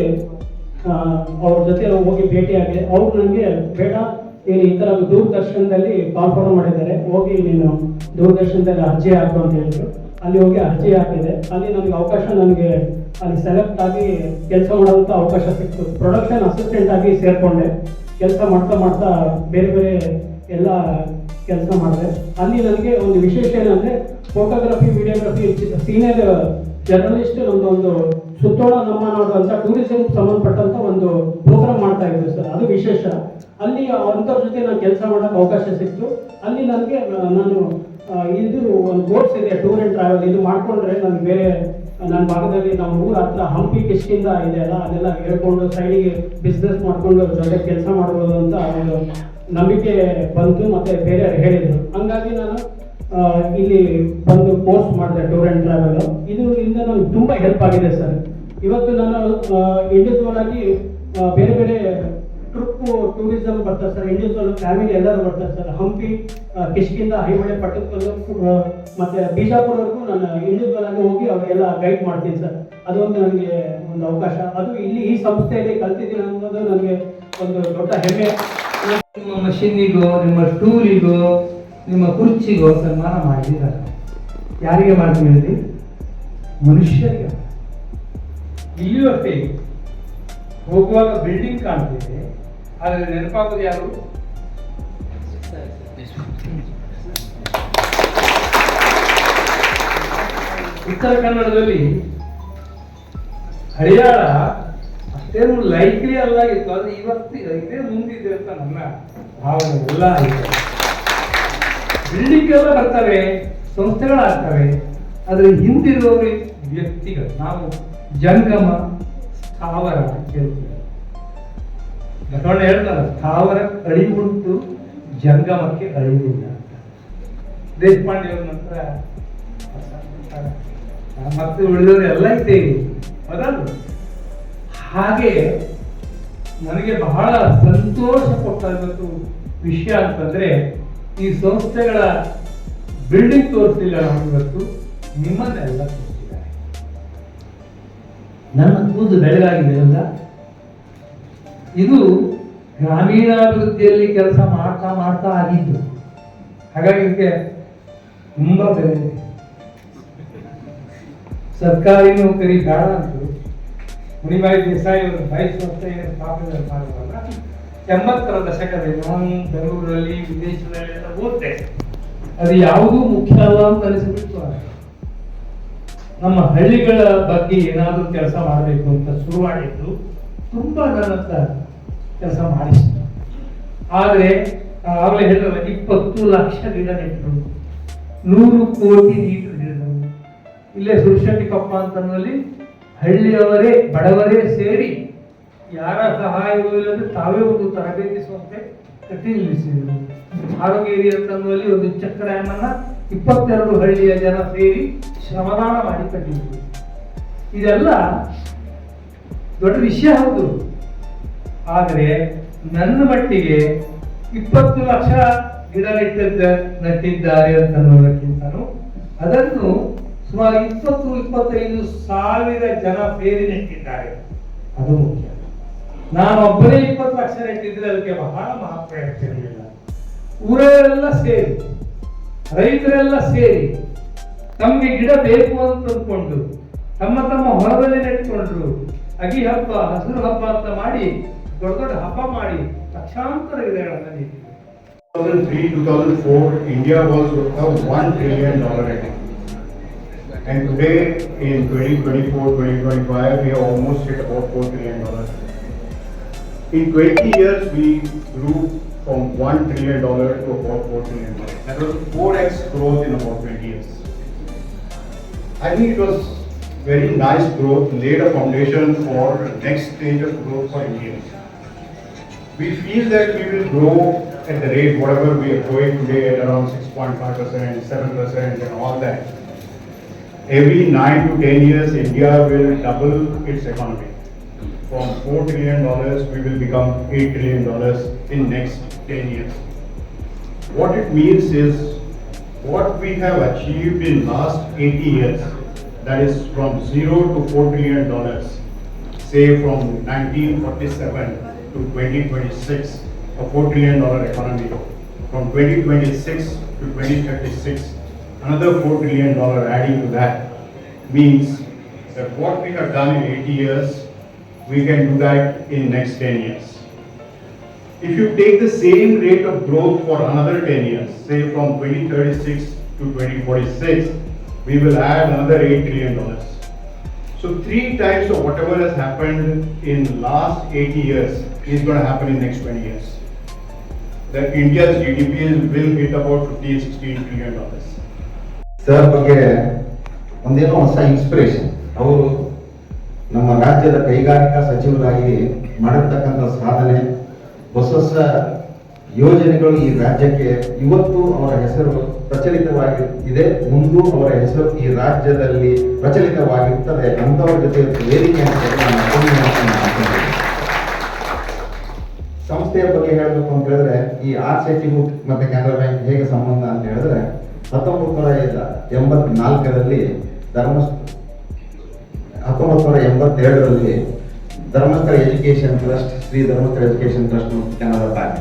ಅವ್ರ ಜೊತೆ ಹೋಗಿ ಭೇಟಿಯಾಗಿ ಅವ್ರು ನನಗೆ ಬೇಡ, ನೀನು ಈ ಥರ ದೂರದರ್ಶನದಲ್ಲಿ ಕಾನ್ಫರ್ಮ್ ಮಾಡಿದ್ದಾರೆ, ಹೋಗಿ ನೀನು ದೂರದರ್ಶನದಲ್ಲಿ ಅರ್ಜಿ ಹಾಕು ಅಂತ ಹೇಳಿದ್ರು. ಅಲ್ಲಿ ಹೋಗಿ ಅರ್ಜಿ ಹಾಕಿದೆ. ಅಲ್ಲಿ ನನಗೆ ಅವಕಾಶ, ನನಗೆ ಅಲ್ಲಿ ಸೆಲೆಕ್ಟ್ ಆಗಿ ಕೆಲಸ ಮಾಡೋಂಥ ಅವಕಾಶ ಸಿಕ್ತು. ಪ್ರೊಡಕ್ಷನ್ ಅಸಿಸ್ಟೆಂಟ್ ಆಗಿ ಸೇರಿಕೊಂಡೆ. ಕೆಲಸ ಮಾಡ್ತಾ ಬೇರೆ ಎಲ್ಲ ಕೆಲಸ ಮಾಡಿದೆ. ಅಲ್ಲಿ ನನಗೆ ಒಂದು ವಿಶೇಷ ಏನಂದರೆ ಫೋಟೋಗ್ರಫಿ, ವಿಡಿಯೋಗ್ರಫಿ ಸೀನಿಯರ್ ಜರ್ನಲಿಸ್ಟ್ ಒಂದು ಸುತ್ತೋಣ ನಮ್ಮ ನಾಡು ಅಂತ ಟೂರಿಸಂ ಸಂಬಂಧಪಟ್ಟಂತ ಒಂದು ಪ್ರೋಗ್ರಾಮ್ ಮಾಡ್ತಾ ಇದ್ವಿ ಸರ್. ಅದು ವಿಶೇಷ. ಅಲ್ಲಿ ಅಂಥವ್ರ ಜೊತೆ ನಾನು ಕೆಲಸ ಮಾಡೋಕ್ಕೆ ಅವಕಾಶ ಸಿಕ್ತು. ಅಲ್ಲಿ ನನಗೆ ನಾನು ಇದು ಒಂದು ಕೋರ್ಸ್ ಇದೆ, ಟೂರ್ ಆ್ಯಂಡ್ ಟ್ರಾವೆಲ್. ಇದು ಮಾಡಿಕೊಂಡ್ರೆ ನನಗೆ ಬೇರೆ ನನ್ನ ಭಾಗದಲ್ಲಿ ನಮ್ಮ ಊರ ಹತ್ರ ಹಂಪಿ ಕಿಷ್ಕಿಂದ ಇದೆಯಲ್ಲ, ಅದೆಲ್ಲ ಹೇಳ್ಕೊಂಡು ಸೈಡಿಗೆ ಬಿಸ್ನೆಸ್ ಮಾಡಿಕೊಂಡು ಜೊತೆ ಕೆಲಸ ಮಾಡ್ಬೋದು ಅಂತ ಒಂದು ನಂಬಿಕೆ ಬಂತು, ಮತ್ತು ಬೇರೆಯವ್ರು ಹೇಳಿದರು. ಹಂಗಾಗಿ ನಾನು ಇಲ್ಲಿ ಬಂದು ಕೋರ್ಸ್ ಮಾಡಿದೆ ಟೂರ್ ಆ್ಯಂಡ್ ಟ್ರಾವೆಲ್. ಇದರಿಂದ ನನಗೆ ತುಂಬ ಹೆಲ್ಪ್ ಆಗಿದೆ ಸರ್. ಇವತ್ತು ನಾನು ಇಂಡಿವಿಜುವಲ್ ಆಗಿ ಬೇರೆ ಟೂರಿಸಂ ಬರ್ತಾರೆ ಸರ್. ಇಂಡಿವಿಜುವಲ್ ಫ್ಯಾಮಿಲಿ ಎಲ್ಲರೂ ಬರ್ತಾರೆ ಸರ್. ಹಂಪಿ ಕಿಷ್ಕಿಂದ ಹೈಮಳೆ ಪಟ್ಟದಕಲ್ಲು ಮತ್ತು ಬಿಜಾಪುರವರೆಗೂ ನಾನು ಇಂಡಿವಿಜುವಲ್ ಆಗಿ ಹೋಗಿ ಅವರಿಗೆಲ್ಲ ಗೈಡ್ ಮಾಡ್ತೀನಿ ಸರ್. ಅದೊಂದು ನನಗೆ ಒಂದು ಅವಕಾಶ. ಅದು ಇಲ್ಲಿ ಈ ಸಂಸ್ಥೆಯಲ್ಲಿ ಕಲ್ತಿದ್ದೀನಿ ಅನ್ನೋದು ನನಗೆ ಒಂದು ದೊಡ್ಡ ಹೆಮ್ಮೆ. ನಿಮ್ಮ ಮಷೀನಿಗೋ, ನಿಮ್ಮ ಟೂಲಿಗೋ, ನಿಮ್ಮ ಕುರ್ಚಿಗೋ ಸನ್ಮಾನ ಮಾಡಿದ್ದಾರೆ. ಯಾರಿಗೆ ಮಾಡ್ತೀವಿ? ಮನುಷ್ಯರಿಗೆ. ಇಲ್ಲಿಯೂ ಅಷ್ಟೇ, ಹೋಗುವಾಗ ಬಿಲ್ಡಿಂಗ್ ಕಾಣ್ತಿದೆ, ಆದರೆ ನೆನಪಾಗೋದು ಯಾರು? ಉತ್ತರ ಕನ್ನಡದಲ್ಲಿ ಹರಿಯಾಣ ಅಷ್ಟೇನು ಲೈಕ್ಲಿ ಅಲ್ಲಾಗಿತ್ತು, ಅದು ಇವತ್ತು ಇದೇ ಮುಂದಿದೆ ಅಂತ ನನ್ನ ಭಾವನೆ. ಎಲ್ಲ ಬಿಲ್ಡಿಂಗ್ ಎಲ್ಲ ಬರ್ತವೆ, ಸಂಸ್ಥೆಗಳಾಗ್ತವೆ, ಅದರ ಹಿಂದಿರುವವರ ವ್ಯಕ್ತಿಗಳು. ನಾವು ಜಂಗಮ ಸ್ಥಾವರ ಹೇಳ್ತೀವಿ. ಬಸವಣ್ಣ ಹೇಳ್ತಾರೆ, ಸ್ಥಾವರ ಅಳಿವುಂಟು, ಜಂಗಮಕ್ಕೆ ಅಳಿವಿಲ್ಲ ಅಂತ. ದೇಶಪಾಂಡೆಯವ್ರ ನಂತರ ಮತ್ತು ಉಳಿದವರು ಎಲ್ಲ ಇದ್ದೇವೆ, ಅದಲ್ಲ. ಹಾಗೆ ನನಗೆ ಬಹಳ ಸಂತೋಷ ಕೊಟ್ಟಂತದ್ದು ವಿಷಯ ಅಂತಂದ್ರೆ, ಈ ಸಂಸ್ಥೆಗಳ ಬಿಲ್ಡಿಂಗ್ ತೋರಿಸಲಿಲ್ಲ ನಾವು ಇವತ್ತು, ನಿಮ್ಮನ್ನೆಲ್ಲ ತೋರಿಸಿದ್ದಾರೆ. ನನ್ನ ಕೂದು ಬೆಳಗಾಗಿದೆ ಅಲ್ಲ, ಇದು ಗ್ರಾಮೀಣಾಭಿವೃದ್ಧಿಯಲ್ಲಿ ಕೆಲಸ ಮಾಡ್ತಾ ಆಗಿದ್ದು. ಹಾಗಾಗಿ ಇದಕ್ಕೆ ತುಂಬಾ ಬೆಲೆ ಇದೆ. ಸರ್ಕಾರಿ ನೌಕರಿ ಬೇಡ ಅಂತ ಮುನಿಬಾಯಿ ದೇಸಾಯಿ ಅವರು ಬಯಸುವಂತ ಸ್ಥಾಪನೆ ಮಾಡಿದ್ರಲ್ಲ, 80ರ ದಶಕದಲ್ಲಿ ನಾನು ಬೆಂಗಳೂರಲ್ಲಿ ವಿದೇಶದಲ್ಲಿ ಓದ್ತೆ. ಅದು ಯಾವುದೂ ಮುಖ್ಯ ಅಲ್ಲ ಅಂತ ಅನಿಸ್ಬಿಟ್ಟು ನಮ್ಮ ಹಳ್ಳಿಗಳ ಬಗ್ಗೆ ಏನಾದರೂ ಕೆಲಸ ಮಾಡಬೇಕು ಅಂತ ಶುರು ಮಾಡಿದ್ದು. ತುಂಬಾ ನನ್ನ ಕೆಲಸ ಮಾಡಿಸಿದ್ರು. ಆದರೆ ಆಗಲೇ ಹೇಳಿದ್ರೆ 20 ಲಕ್ಷ ಗಿಡ ನೆಟ್ಟರು, 100 ಕೋಟಿ ಲೀಟರ್ ನೀರು. ಇಲ್ಲೇ ಸುರಶೆಟ್ಟಿಕೊಪ್ಪ ಅಂತನಲ್ಲಿ ಹಳ್ಳಿಯವರೇ ಬಡವರೇ ಸೇರಿ ಯಾರ ಸಹಾಯವೂ ಇಲ್ಲದೆ ತಾವೇ ಒಂದು ತರಬೇತಿ ಸಂಸ್ಥೆ ಕಟ್ಟಿ ನಿಲ್ಲಿಸಿದರು. ಆರೋಗ್ಯಗಿರಿ ಅಂತನ್ನುವಲ್ಲಿ ಒಂದು ಚೆಕ್ ಡ್ಯಾಮ್ ಅನ್ನ 22 ಹಳ್ಳಿಯ ಜನ ಸೇರಿ ಶ್ರಮದಾನ ಮಾಡಿ ಕಟ್ಟಿದ್ರು. ಇದೆಲ್ಲ ದೊಡ್ಡ ವಿಷಯ ಹೌದು. ಆದರೆ ನನ್ನ ಮಟ್ಟಿಗೆ 20 ಲಕ್ಷ ಗಿಡ ನಟ್ಟಿದ್ದಾರೆ ಅಂತನ್ನೋದಕ್ಕಿಂತಲೂ ಅದನ್ನು ಸುಮಾರು 20-25 ಸಾವಿರ ಜನ ಸೇರಿ ನೆಟ್ಟಿದ್ದಾರೆ, ಅದು ಮುಖ್ಯ. ನಾನು ಒಬ್ಬರೇ 20 ಲಕ್ಷ ನೆಟ್ಟಿದ್ರೆ ಅದಕ್ಕೆ ಬಹಳ ಮಹತ್ವ ಇರ್ತಿರಲಿಲ್ಲ. ಊರೆಲ್ಲ ಸೇರಿ, ರೈತರೆಲ್ಲ ಸೇರಿ ತಮಗೆ ಗಿಡ ಬೇಕು ಅಂತ ಅಂದ್ಕೊಂಡು ತಮ್ಮ ಹೊಲದಲ್ಲಿ ನೆಟ್ಕೊಂಡ್ರು. ಅಗಿ ಹಬ್ಬ, ಹಸಿರು ಹಬ್ಬ ಅಂತ ಮಾಡಿ ದೊಡ್ಡ ದೊಡ್ಡ ಹಬ್ಬ ಮಾಡಿ ಲಕ್ಷಾಂತರ ಗಿಡಗಳನ್ನ ನೆಟ್ಟಿದ್ದಾರೆ. 2003-2004, India was a $1 trillion economy. And today, in 2024-2025, we have almost hit about $4 trillion. In 20 years, we grew from $1 trillion to about $4 trillion. That was 4x growth in about 20 years. I think it was very nice growth, laid a foundation for next stage of growth for India. We feel that we will grow at the rate whatever we are growing today at around 6.5%, 7% and all that. Every 9 to 10 years, India will double its economy. From $4 trillion, we will become $8 trillion in next 10 years. What it means is, what we have achieved in last 80 years, that is from 0 to $4 trillion, say from 1947 to 2026, a $4 trillion economy. From 2026 to 2036, another $4 trillion adding to that means that what we have done in 80 years, we can do that in next 10 years. If you take the same rate of growth for another 10 years, say from 2036 to 2046, we will add another $8 trillion. So 3 times of whatever has happened in last 80 years is going to happen in next 20 years. That India's GDP will hit about $15-16 trillion. Sir ಬಗ್ಗೆ ಒಂದೇನೋ ಹೊಸ inspiration. ಅವರು ನಮ್ಮ ರಾಜ್ಯದ ಕೈಗಾರಿಕಾ ಸಚಿವರಾಗಿ ಮಾಡಿರ್ತಕ್ಕಂಥ ಸಾಧನೆ, ಹೊಸ ಯೋಜನೆಗಳು ಈ ರಾಜ್ಯಕ್ಕೆ ಇವತ್ತು ಅವರ ಹೆಸರು ಪ್ರಚಲಿತವಾಗಿದೆ, ಮುಂದೂ ಅವರ ಹೆಸರು ಈ ರಾಜ್ಯದಲ್ಲಿ ಪ್ರಚಲಿತವಾಗಿರ್ತದೆ. ಅಂಥವ್ರ ಜೊತೆ ವೇದಿಕೆ ಸಂಸ್ಥೆಯ ಬಗ್ಗೆ ಹೇಳಬೇಕು ಅಂತ ಹೇಳಿದ್ರೆ, ಈ RCTಗೂ ಮತ್ತೆ ಕೆನರಾ ಬ್ಯಾಂಕ್ ಹೇಗೆ ಸಂಬಂಧ ಅಂತ ಹೇಳಿದ್ರೆ, 1984ರಲ್ಲಿ 1982ರಲ್ಲಿ ಧರ್ಮಸ್ಥಳ ಎಜುಕೇಶನ್ ಟ್ರಸ್ಟ್, ಶ್ರೀ ಧರ್ಮಸ್ಥಳ ಎಜುಕೇಶನ್ ಟ್ರಸ್ಟ್ ಮತ್ತು ಕೆನರಾ ಬ್ಯಾಂಕ್,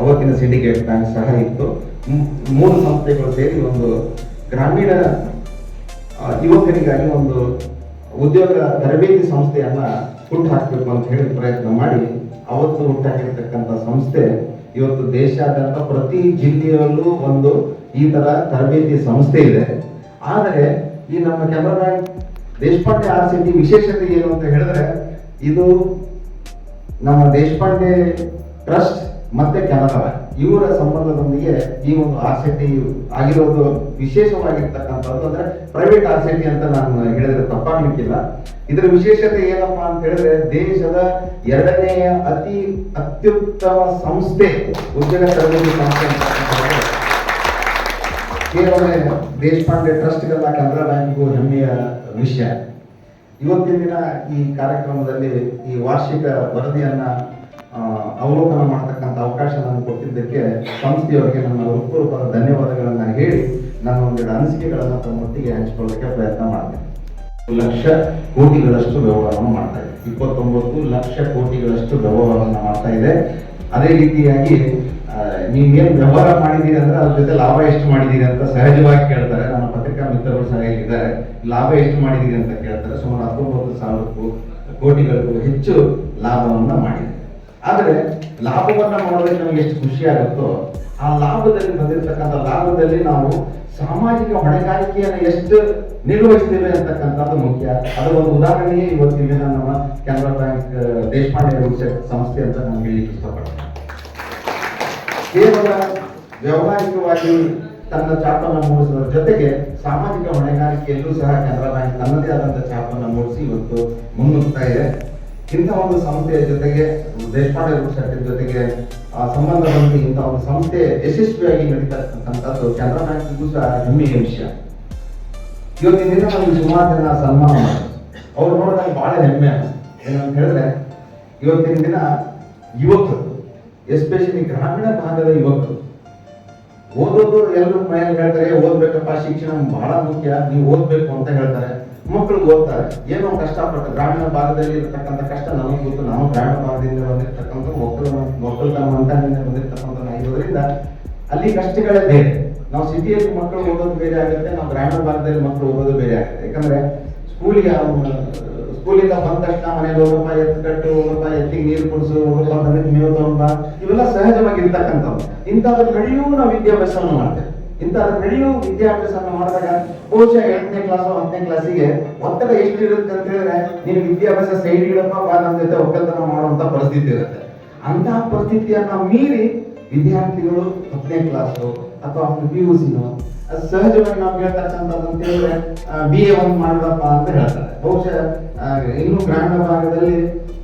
ಅವತ್ತಿನ ಸಿಂಡಿಕೇಟ್ ಬ್ಯಾಂಕ್ ಸಹ ಇತ್ತು. 3 ಸಂಸ್ಥೆಗಳು ಸೇರಿ ಒಂದು ಗ್ರಾಮೀಣ ಯುವಕರಿಗಾಗಿ ಒಂದು ಉದ್ಯೋಗ ತರಬೇತಿ ಸಂಸ್ಥೆಯನ್ನ ಹುಟ್ಟು ಹಾಕಬೇಕು ಅಂತ ಹೇಳಿ ಪ್ರಯತ್ನ ಮಾಡಿ ಅವತ್ತು ಹುಟ್ಟಾಕಿರ್ತಕ್ಕಂಥ ಸಂಸ್ಥೆ ಇವತ್ತು ದೇಶಾದ್ಯಂತ ಪ್ರತಿ ಜಿಲ್ಲೆಯಲ್ಲೂ ಒಂದು ಈ ತರ ತರಬೇತಿ ಸಂಸ್ಥೆ ಇದೆ. ಆದರೆ ಈ ನಮ್ಮ ಕೆನರಾ ಬ್ಯಾಂಕ್ ದೇಶಪಾಂಡೆ RCT ವಿಶೇಷತೆ ಏನು ಅಂತ ಹೇಳಿದ್ರೆ, ಇದು ನಮ್ಮ ದೇಶಪಾಂಡೆ ಟ್ರಸ್ಟ್ ಮತ್ತೆ ಕೆನರಾ ಬ್ಯಾಂಕ್ ಇವರ ಸಂಬಂಧದೊಂದಿಗೆ ಈ ಒಂದು RCT ಆಗಿರೋದು ವಿಶೇಷವಾಗಿರ್ತಕ್ಕಂಥದ್ದು. ಅಂದ್ರೆ ಪ್ರೈವೇಟ್ RCT ಅಂತ ನಾನು ಹೇಳಿದ್ರೆ ತಪ್ಪಾಗ್ಲಿಕ್ಕಿಲ್ಲ. ಇದರ ವಿಶೇಷತೆ ಏನಪ್ಪಾ ಅಂತ ಹೇಳಿದ್ರೆ, ದೇಶದ 2ನೇ ಅತಿ ಅತ್ಯುತ್ತಮ ಸಂಸ್ಥೆ, ಉದ್ಯೋಗ ತರಬೇತಿ ಸಂಸ್ಥೆ ಕೇವಲ ದೇಶಪಾಂಡೆ ಟ್ರಸ್ಟ್ಗೆಲ್ಲ ಕೆನರಾ ಬ್ಯಾಂಕ್ಗೂ ಹೆಮ್ಮೆಯ ವಿಷಯ. ಇವತ್ತಿನ ದಿನ ಈ ಕಾರ್ಯಕ್ರಮದಲ್ಲಿ ಈ ವಾರ್ಷಿಕ ವರದಿಯನ್ನ ಅವಲೋಕನ ಮಾಡತಕ್ಕಂಥ ಅವಕಾಶ ನಾನು ಕೊಟ್ಟಿದ್ದಕ್ಕೆ ಸಂಸ್ಥೆಯವರಿಗೆ ನನ್ನ ಹೃತ್ಪೂರ್ವಕ ಧನ್ಯವಾದಗಳನ್ನ ಹೇಳಿ ನಾನು ಒಂದೆರಡು ಅನಿಸಿಕೆಗಳನ್ನು ತಮ್ಮೊಟ್ಟಿಗೆ ಹಂಚಿಕೊಳ್ಳಕ್ಕೆ ಪ್ರಯತ್ನ ಮಾಡ್ತೇನೆ. ಲಕ್ಷ ಕೋಟಿಗಳಷ್ಟು ವ್ಯವಹಾರವನ್ನು ಮಾಡ್ತಾ ಇದೆ, 29 ಲಕ್ಷ ಕೋಟಿಗಳಷ್ಟು ವ್ಯವಹಾರವನ್ನು ಮಾಡ್ತಾ ಇದೆ. ಅದೇ ರೀತಿಯಾಗಿ ನೀವೇನು ವ್ಯವಹಾರ ಮಾಡಿದ್ದೀರಿ ಅಂದ್ರೆ ಅದ್ರ ಜೊತೆ ಲಾಭ ಎಷ್ಟು ಮಾಡಿದ್ದೀರಿ ಅಂತ ಸಹಜವಾಗಿ ಕೇಳ್ತಾರೆ. ನಮ್ಮ ಪತ್ರಿಕಾ ಮಿತ್ರರು ಸಹ ಇದ್ದಾರೆ, ಲಾಭ ಎಷ್ಟು ಮಾಡಿದ್ದೀರಿ ಅಂತ ಕೇಳ್ತಾರೆ. ಸುಮಾರು 19,000 ಕೋಟಿಗಳಿಗೂ ಹೆಚ್ಚು ಲಾಭವನ್ನ ಮಾಡಿದೆ. ಆದರೆ ಲಾಭವನ್ನ ಮಾಡೋದಕ್ಕೆ ನಮಗೆ ಎಷ್ಟು ಖುಷಿ ಆಗುತ್ತೋ, ಆ ಲಾಭದಲ್ಲಿ ಬಂದಿರತಕ್ಕಂಥ ಲಾಭದಲ್ಲಿ ನಾವು ಸಾಮಾಜಿಕ ಹೊಣೆಗಾರಿಕೆಯನ್ನು ಎಷ್ಟು ನಿರ್ವಹಿಸ್ತೇವೆ ಅಂತಕ್ಕಂಥದ್ದು ಮುಖ್ಯ. ಅದರ ಒಂದು ಉದಾಹರಣೆಯೇ ಇವತ್ತಿನ ದಿನ ನಮ್ಮ ಕೆನರಾ ಬ್ಯಾಂಕ್ ದೇಶಪಾಂಡೆ ಸಂಸ್ಥೆ ಅಂತ ನಾನು ಹೇಳಲಿಕ್ಕೆ ಇಷ್ಟಪಡ್ತೇನೆ. ಕೇವಲ ವ್ಯಾವಹಾರಿಕವಾಗಿ ತನ್ನ ಛಾಪನ್ನು ಮೂಡಿಸುವುದರ ಜೊತೆಗೆ ಸಾಮಾಜಿಕ ಹೊಣೆಗಾರಿಕೆಯಲ್ಲೂ ಸಹ ಕೆನರಾ ಬ್ಯಾಂಕ್ ತನ್ನದೇ ಆದಂತಹ ಛಾಪನ್ನು ಮೂಡಿಸಿ ಇವತ್ತು ಮುನ್ನುಗ್ತಾ ಇದೆ. ಇಂಥ ಒಂದು ಸಂಸ್ಥೆಯ ಜೊತೆಗೆ ದೇಶಪಾಂಡೆ ಶೆಟ್ಟಿ ಜೊತೆಗೆ ಸಂಬಂಧ ಹೊಂದಿ ಇಂಥ ಒಂದು ಸಂಸ್ಥೆ ಯಶಸ್ವಿಯಾಗಿ ನಡೀತಕ್ಕಂಥದ್ದು ಕೆನರಾ ಬ್ಯಾಂಕ್ಗೂ ಸಹ ಹೆಮ್ಮೆಯ ವಿಷಯ. ಇವತ್ತಿನ ದಿನ ನಮಗೆ ಸುಮಾರು ಜನ ಸನ್ಮಾನ ಮಾಡಿದ್ರು. ಅವ್ರು ನೋಡಿದಾಗ ಬಹಳ ಹೆಮ್ಮೆ ಏನಂತ ಹೇಳಿದ್ರೆ, ಇವತ್ತಿನ ದಿನ ಯುವಕರು ಎಸ್ಪೆಷಲಿ ಗ್ರಾಮೀಣ ಭಾಗದ ಯುವಕರು ಓದೋದು ಎಲ್ಲರೂ ಮನೆಯಲ್ಲಿ ಹೇಳ್ತಾರೆ, ಓದ್ಬೇಕಪ್ಪ, ಶಿಕ್ಷಣ ಬಹಳ ಮುಖ್ಯ, ನೀವು ಓದ್ಬೇಕು ಅಂತ ಹೇಳ್ತಾರೆ. ಮಕ್ಕಳು ಓದ್ತಾರೆ, ಏನೋ ಕಷ್ಟಪಟ್ಟು ಗ್ರಾಮೀಣ ಭಾಗದಲ್ಲಿ ಇರತಕ್ಕಂಥ ಕಷ್ಟ ನಮಗೆ ಗೊತ್ತು. ನಾವು ಗ್ರಾಮೀಣ ಭಾಗದಿಂದ ಬಂದಿರತಕ್ಕಂಥ ಒಕ್ಕಲತನ ಮಂಟದಿಂದ ಬಂದಿರತಕ್ಕಂಥ ಇರೋದ್ರಿಂದ ಅಲ್ಲಿ ಕಷ್ಟಗಳೇ ಬೇರೆ. ನಾವು ಸಿಟಿಯಲ್ಲಿ ಮಕ್ಕಳು ಓದೋದು ಬೇರೆ ಆಗುತ್ತೆ, ನಾವು ಗ್ರಾಮೀಣ ಭಾಗದಲ್ಲಿ ಮಕ್ಕಳು ಓದೋದು ಬೇರೆ ಆಗುತ್ತೆ. ಯಾಕಂದ್ರೆ ಸ್ಕೂಲಿಂದ ಬಂದ ತಕ್ಷಣ ಮನೇಲಿ ಹೋಗಪ್ಪ, ಎತ್ತು ಕಟ್ಟು, ಹೋಗಪ್ಪ, ಎತ್ತಿಗೆ ನೀರು ಕುಡಿಸು, ಹೋಗಪ್ಪ, ದನಕ್ಕೆ ಮೇವು ತಗೊಂಬ, ಇವೆಲ್ಲ ಸಹಜವಾಗಿರ್ತಕ್ಕಂಥದ್ದು. ಇಂಥದ್ರ ನಡೆಯೂ ನಾವು ವಿದ್ಯಾಭ್ಯಾಸವನ್ನು ಮಾಡ್ತೇವೆ. ಇಂಥದ್ರ ನಡೆಯೂ ವಿದ್ಯಾಭ್ಯಾಸವನ್ನು ಮಾಡಿದಾಗ ಬಹುಶಃ 8ನೇ ಕ್ಲಾಸು 10ನೇ ಕ್ಲಾಸಿಗೆ ಒತ್ತಡ ಎಷ್ಟು ಇರುತ್ತೆ ಅಂತ ಹೇಳಿದ್ರೆ, ನೀನು ವಿದ್ಯಾಭ್ಯಾಸ ಸೈಡ್ ಇಡಪ್ಪ, ಬಾ ನಮ್ಮ ಜೊತೆ ಒಕ್ಕಲ್ತನ ಮಾಡುವಂತ ಪರಿಸ್ಥಿತಿ ಇರುತ್ತೆ. ಅಂತಹ ಪರಿಸ್ಥಿತಿಯನ್ನ ಮೀರಿ ವಿದ್ಯಾರ್ಥಿಗಳು 10ನೇ ಕ್ಲಾಸು ಅಥವಾ PUCನೋ ಸಹಜವಾಗಿ ನಾವು ಹೇಳ್ತಕ್ಕಂಥದ್ದು ಅಂತ ಹೇಳಿದ್ರೆ BA ಒಂದು ಮಾಡಪ್ಪ ಅಂತ ಹೇಳ್ತಾರೆ. ಬಹುಶಃ ಇನ್ನು ಗ್ರಾಮೀಣ ಭಾಗದಲ್ಲಿ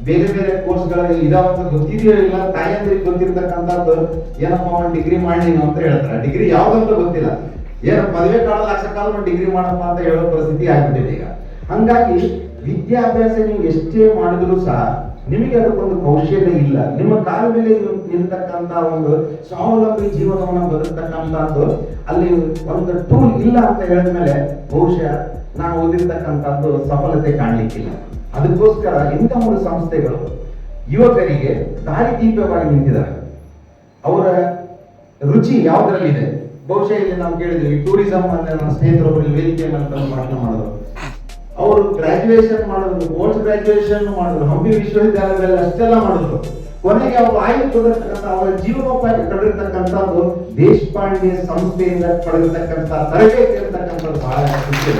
ಬೇರೆ ಬೇರೆ ಕೋರ್ಸ್ಗಳಲ್ಲಿ ಇದಾವಂತ ಗೊತ್ತಿದೆಯೋ ಇಲ್ಲ, ತಾಯಿಯಂದ್ರಿಗೆ ಗೊತ್ತಿರ್ತಕ್ಕಂಥದ್ದು ಏನಪ್ಪ ಒಂದು ಡಿಗ್ರಿ ಮಾಡಿ ಅಂತ ಹೇಳ್ತಾರೆ. ಡಿಗ್ರಿ ಯಾವ್ದಂತ ಗೊತ್ತಿಲ್ಲ, ಏನ ಮದುವೆ ಕಾಲದಲ್ಲಿ ಹಾಕ್ಸಕ್ಕಾಲ ಒಂದು ಡಿಗ್ರಿ ಮಾಡಪ್ಪ ಅಂತ ಹೇಳೋ ಪರಿಸ್ಥಿತಿ ಆಗ್ಬಿಟ್ಟಿದೆ ಈಗ. ಹಂಗಾಗಿ ವಿದ್ಯಾಭ್ಯಾಸ ನೀವು ಎಷ್ಟೇ ಮಾಡಿದ್ರು ಸಹ ನಿಮಗೆ ಅದಕ್ಕೊಂದು ಕೌಶಲ್ಯ ಇಲ್ಲ, ನಿಮ್ಮ ಕಾಲ ಮೇಲೆ ನಿಲ್ತಕ್ಕಂತ ಒಂದು ಸ್ವಾವಲಂಬಿ ಜೀವನವನ್ನು ಬದುಕ್ತಕ್ಕಂಥದ್ದು ಅಲ್ಲಿ ಒಂದು ಟೂಲ್ ಇಲ್ಲ ಅಂತ ಹೇಳಿದ್ಮೇಲೆ ಬಹುಶಃ ನಾವು ಓದಿರ್ತಕ್ಕಂಥದ್ದು ಸಫಲತೆ ಕಾಣಲಿಕ್ಕಿಲ್ಲ. ಅದಕ್ಕೋಸ್ಕರ ಇಂಥ ಒಂದು ಸಂಸ್ಥೆಗಳು ಯುವಕರಿಗೆ ದಾರಿದೀಪವಾಗಿ ನಿಂತಿದ್ದಾರೆ. ಅವರ ರುಚಿ ಯಾವ್ದ್ರಲ್ಲಿದೆ? ಬಹುಶಃ ಇಲ್ಲಿ ನಾವು ಕೇಳಿದ್ವಿ ಟೂರಿಸಂ ಅಂತ ನನ್ನ ಸ್ನೇಹಿತರೊಬ್ಬರು ವೇದಿಕೆ ಮೇಲೆ ತಂದು ಭಾಷಣ ಮಾಡಿದ್ರು. ಅವರು ಗ್ರಾಜುಯೇಷನ್ ಮಾಡಿದ್ರು, ಪೋಸ್ಟ್ ಗ್ರಾಜುಯೇಷನ್ ಮಾಡಿದ್ರು, ಹಂಪಿ ವಿಶ್ವವಿದ್ಯಾಲಯದಲ್ಲಿ ಅಷ್ಟೆಲ್ಲ ಮಾಡಿದ್ರು. ಕೊನೆಗೆ ಅವರು ಆಯ್ಕೆ ಕೊಡಿರ್ತಕ್ಕಂಥ ಅವರ ಜೀವನೋಪಾಯ ಪಡೆದಿರ್ತಕ್ಕಂಥದ್ದು ದೇಶಪಾಂಡೆ ಸಂಸ್ಥೆಯಿಂದ ಪಡೆದಿರ್ತಕ್ಕಂಥ ತರಬೇತಿ ಇರತಕ್ಕಂಥದ್ದು ಬಹಳ ಮುಖ್ಯ.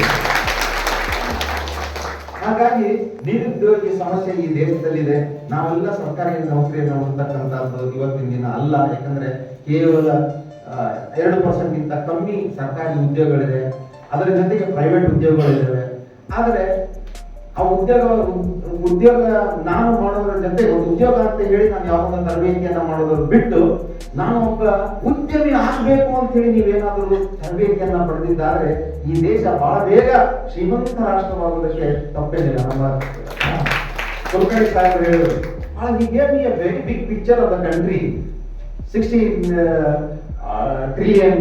ಹಾಗಾಗಿ ನಿರುದ್ಯೋಗಿ ಸಮಸ್ಯೆ ಈ ದೇಶದಲ್ಲಿದೆ. ನಾವೆಲ್ಲ ಸರ್ಕಾರಿ ನೌಕರಿಯನ್ನು ಹೊಂದತಕ್ಕಂಥದ್ದು ಇವತ್ತಿನ ದಿನ ಅಲ್ಲ. ಯಾಕಂದ್ರೆ ಕೇವಲ 2% ಗಿಂತ ಕಮ್ಮಿ ಸರ್ಕಾರಿ ಉದ್ಯೋಗಗಳಿದೆ, ಅದರ ಜೊತೆಗೆ ಪ್ರೈವೇಟ್ ಉದ್ಯೋಗಗಳಿದ್ದಾವೆ. ಆದರೆ ಆ ಉದ್ಯೋಗ ನಾನು ಮಾಡೋದ್ರ ಜೊತೆ ಒಂದು ಉದ್ಯೋಗ ಅಂತ ಹೇಳಿ ನಾನು ಯಾವಾಗ ತರಬೇತಿಯನ್ನ ಮಾಡೋದ್ರ ಬಿಟ್ಟು ನಾನು ಒಬ್ಬ ಉದ್ಯಮಿ ಆಗ್ಬೇಕು ಅಂತ ಹೇಳಿ ನೀವೇನಾದರೂ ತರಬೇತಿಯನ್ನ ಪಡೆದಿದ್ದಾರೆ ಈ ದೇಶ ಬಹಳ ಬೇಗ ಶ್ರೀಮಂತ ರಾಷ್ಟ್ರವಾಗುವುದಕ್ಕೆ ತಪ್ಪೇನಿಲ್ಲ. ನಮ್ಮ ಕುಲಕರ್ಣಿ ಸಾಹೇಬರು ಹೇಳಿದ್ರು, he gave me a very big picture of the country. $16 trillion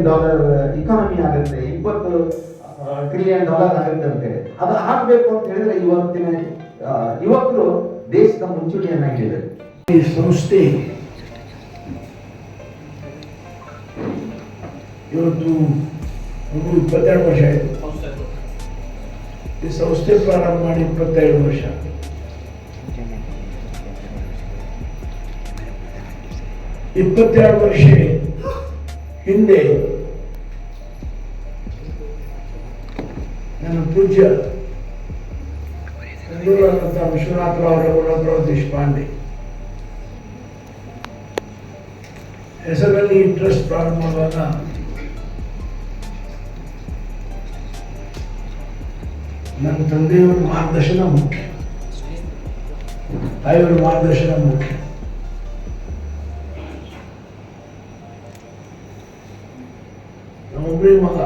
economy ಆಗುತ್ತೆ, $20 trillion ಆಗುತ್ತೆ. ಅದು ಆಗ್ಬೇಕು ಅಂತ ಹೇಳಿದ್ರೆ ಇವತ್ತಿನ ಯುವಕರು ದೇಶದ ಮುಂಚೂಣಿಯನ್ನ ಹಿಡಿದರು. ಈ ಸಂಸ್ಥೆ ಇವತ್ತು 22 ವರ್ಷ ಆಯಿತು. ಈ ಸಂಸ್ಥೆ ಪ್ರಾರಂಭ ಮಾಡಿ 22 ವರ್ಷ. ವರ್ಷ ಹಿಂದೆ ನನ್ನ ಪೂಜ್ಯ ಬೆಂಗಳೂರಿನಂತ ವಿಶ್ವನಾಥರಾವ್ ರಘುನಾಥರಾವ್ ದೇಶಪಾಂಡೆ ಹೆಸರಲ್ಲಿ ಟ್ರಸ್ಟ್ ಪ್ರಾರಂಭ ಮಾಡುವಾಗ ನನ್ನ ತಂದೆಯವರ ಮಾರ್ಗದರ್ಶನ ಮುಖ್ಯ, ತಾಯಿಯವರ ಮಾರ್ಗದರ್ಶನ ಮುಖ್ಯ. ನಮ್ಮೊಬ್ಬರೇ ಮಗ,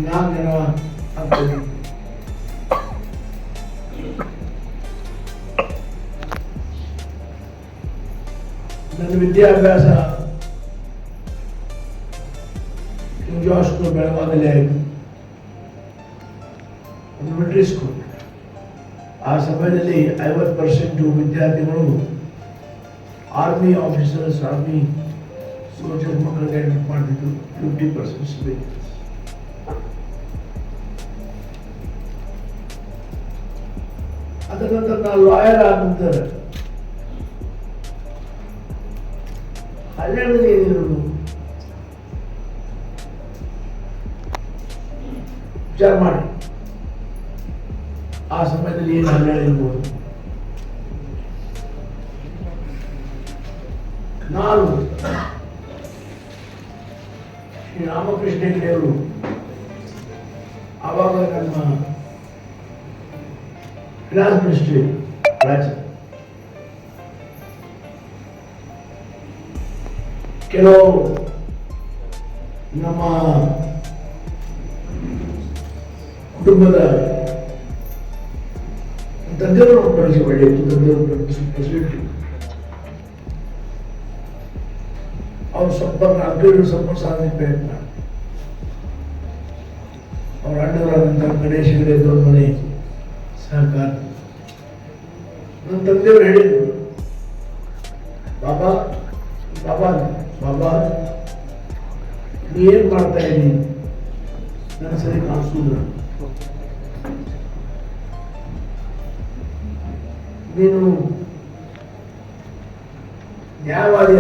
ನಾನು ಆಗ್ತದೆ. ನನ್ನ ವಿದ್ಯಾಭ್ಯಾಸ ಜಾರ್ಜ್ ಸ್ಕೂಲ್ ಬೆಳಗಾವಿಯಲ್ಲಿ ಆಯಿತು, ಒಂದು ಮಿಲಿಟರಿ ಸ್ಕೂಲ್. ಆ ಸಮಯದಲ್ಲಿ 50% ವಿದ್ಯಾರ್ಥಿಗಳು ಆರ್ಮಿ ಆಫೀಸರ್ಸ್, ಆರ್ಮಿ ಸೋಲ್ಜರ್ ಮಕ್ಕಳಿಗೆ ಅಡ್ಮಿಟ್ ಮಾಡ್ತಿದ್ರು, 50% ಸಿವಿಲಿಯನ್ಸ್. ಅದರ ನಂತರ ನಾನು ಲಾಯರ್ ಆದ ನಂತರ ಹಳ್ಳಿಯಲ್ಲಿ ಏನಿರೋದು ವಿಚಾರ ಮಾಡಿ. ಆ ಸಮಯದಲ್ಲಿ ಏನು ಹಳ್ಳಿ ಇರ್ಬೋದು, ನಾನು ಶ್ರೀ ರಾಮಕೃಷ್ಣ ಹೆಗಡೆಯವರು ಆವಾಗ ನಮ್ಮ ಫಿನಾನ್ಸ್ ಮಿನಿಸ್ಟ್ರಿ ರಾಜ್ಯ ಕೆಲವು ನಮ್ಮ ಕುಟುಂಬದ ತಂದೆಯವರು ಪರಿಚಯ ಒಳ್ಳೆಯಿತ್ತು. ತಂದೆಯವರು ಪ್ರೆಸಿಡೆಂಟ್ ಅವ್ರು ಸ್ವಲ್ಪ ಸಾಧನೆ ಪ್ರಯತ್ನ. ಅವ್ರ ಅಣ್ಣವರಾದಂಥ ಗಣೇಶ ಹೆಗಡೆ ದೊಡ್ಡ ಮನೆ ಸಹಕಾರ. ನನ್ನ ತಂದೆಯವರು ಹೇಳಿದ್ರು, ಬಾಬಾ ಬಾಬಾ ಬಾಬಾ ನೀ ಏನ್ ಮಾಡ್ತಾ ಇದ್ದೀನಿ ನನ್ನ ಸರಿ ಕಾಣಿಸುವುದಿಲ್ಲ. ನೀನು ನ್ಯಾಯವಾದಿ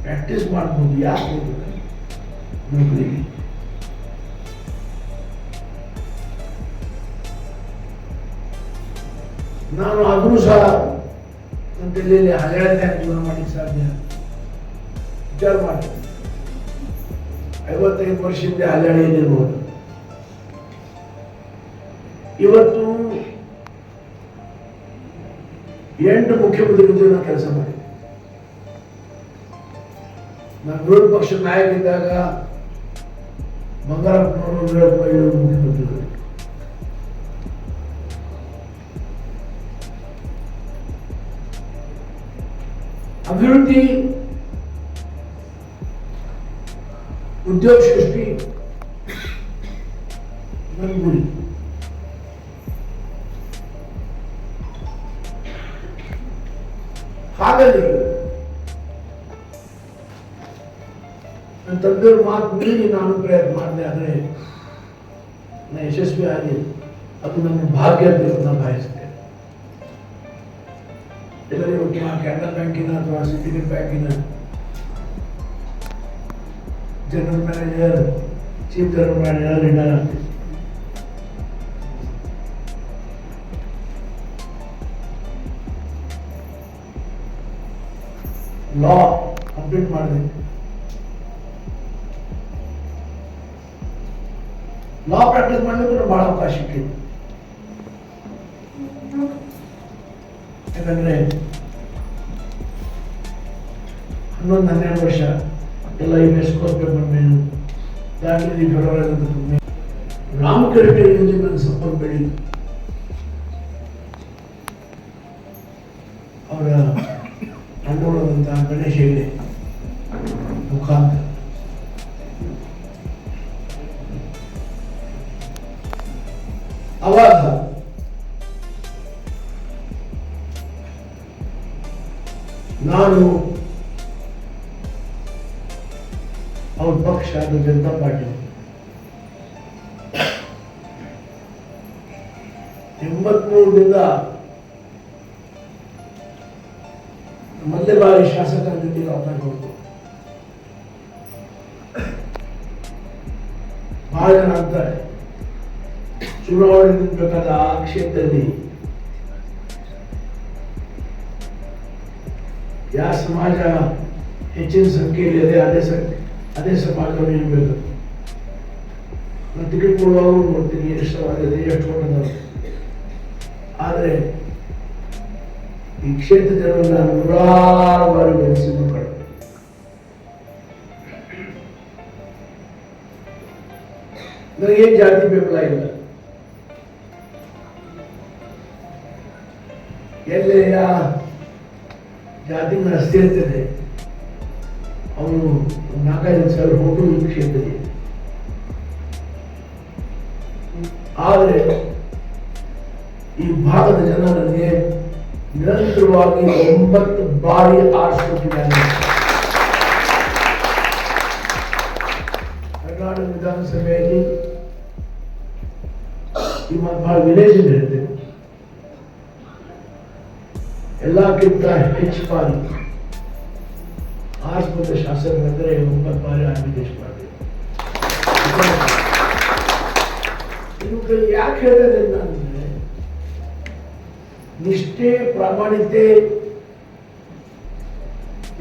ಪ್ರಾಕ್ಟೀಸ್ ಮಾಡ್ಬೋದು, ಯಾಕೆ ನೌಕರಿಗೆ? ನಾನು ಆದರೂ ಸಹ ನನ್ನ ತಲೆಯಲ್ಲಿ ಹಳೆಯದೇ ಜೀವನ ಮಾಡಲಿಕ್ಕೆ ಸಾಧ್ಯ. ವಿಚಾರ ಮಾಡಿ 55 ವರ್ಷದಿಂದ ಹಳ್ಳಿಯಲ್ಲಿರ್ಬೋದು. ಇವತ್ತು 8 ಮುಖ್ಯಮಂತ್ರಿಗಳ ಜೊತೆ ನಾನು ಕೆಲಸ ಮಾಡಿ. ನಾನು ವಿರೋಧ ಪಕ್ಷದ ನಾಯಕ ಇದ್ದಾಗ ಬಂಗಾರಪ್ಪನವರು ವೀರಪ್ಪ ಮುಖ್ಯಮಂತ್ರಿಗಳು. ಅಭಿವೃದ್ಧಿ, ಉದ್ಯೋಗ ಸೃಷ್ಟಿ ನನ್ನ ಗುರಿ. ಹಾಗಾಗಿ ನನ್ನ ತಂದೆಯವ್ರ ಮಾತು ಮೀರಿ ನಾನು ಪ್ರಯತ್ನ ಮಾಡಿದೆ. ಆದರೆ ನಾನು ಯಶಸ್ವಿ ಆಗಿ ಅದು ನನ್ನ ಭಾಗ್ಯ ಅಂತ ನಾನು ಭಾವಿಸ್ತೇನೆ. ಎಲ್ಲರಿಗೂ ಕ್ಯಾನರಾ ಬ್ಯಾಂಕಿನ ಅಥವಾ ಸಿಂಡಿಕೇಟ್ ಬ್ಯಾಂಕಿನ general manager, chief general manager retire ಆಗ್ತೀವಿ. ಲಾ ಕಂಪ್ಲೀಟ್ ಮಾಡಿದೆ. ಲಾ ಪ್ರಾಕ್ಟೀಸ್ ಮಾಡಲಿಕ್ಕೆ ಬಹಳ ಅವಕಾಶ ಸಿಕ್ಕಿತ್ತು. ಯಾಕಂದ್ರೆ 11-12 ವರ್ಷ ಎಲ್ಲ ಯುನೆಸ್ಕೋ ಪೇಪರ್ ಮೇಲೆ ದಾಖಲೆ ಫೆಡರಲ್ ರಾಮಕೃಷ್ಣ ನನ್ನ ಸಂಪರ್ಕ ಬೆಳೀತು. ಅವರ ಅಣ್ಣವರಾದಂತಹ ಗಣೇಶ ಹೆಗಡೆ ಮುಖಾಂತರ ಅವಾಗ ನಾನು ಅವ್ರ ಪಕ್ಷ ಅದು ಜನತಾ ಪಾರ್ಟಿ 83ರಿಂದ ಮೊದಲೇ ಬಾರಿ ಶಾಸಕರಾಗಿ ಅವಕಾಶ ಕೊಡ್ತು. ಬಹಳ ಜನ ಅಂತಾರೆ ಚುನಾವಣೆ ನಿಂತಬೇಕಾದ ಆ ಕ್ಷೇತ್ರದಲ್ಲಿ ಯಾವ ಸಮಾಜ ಹೆಚ್ಚಿನ ಸಂಖ್ಯೆಯಲ್ಲಿ ಅದೇ ಸಮಾಜವನ್ನು ಇರಬೇಕು. ನಾನು ಟಿಕೆಟ್ ಕೊಡುವಾಗ ನೋಡ್ತೀನಿ ಎಷ್ಟು ಸಮಾಜ ಇದೆ, ಎಷ್ಟು ಕೊಟ್ಟದವರು. ಆದರೆ ಈ ಕ್ಷೇತ್ರ ಜನರನ್ನ 100 ಬಾರಿ ಬೆಳೆಸಿದ್ರು ಕಡೆ ನನಗೇನು ಜಾತಿ ಬೆಂಬಲ ಇಲ್ಲ. ಎಲ್ಲೇ ಜಾತಿ ರಸ್ತೆ ಇರ್ತದೆ ಅವನು 4-5 ಸಾವಿರ ಹೋಟು ಈ ಕ್ಷೇತ್ರದಲ್ಲಿ. ಆದರೆ ಈ ಭಾಗದ ಜನ ನನಗೆ ನಿರಂತರವಾಗಿ 9 ಬಾರಿ ಆರಿಸಿಕೊಟ್ಟಿದ್ದಾರೆ. ಕರ್ನಾಟಕ ವಿಧಾನಸಭೆಯಲ್ಲಿ ಈ ಮಾತು ಬಹಳ ವಿಲೇಜ್ ಇರುತ್ತೆ. ಎಲ್ಲಕ್ಕಿಂತ ಹೆಚ್ಚು ಬಾರಿ ಆಸ್ಪತ್ರೆ ಶಾಸಕರಂದ್ರೆ 9 ಬಾರಿ ಆರ್ಮಿದೇಶ ಮಾಡಿದೆ. ಇದು ಯಾಕೆ ಹೇಳಿದೆ ಅಂದ್ರೆ ನಿಷ್ಠೆ, ಪ್ರಾಮಾಣಿಕತೆ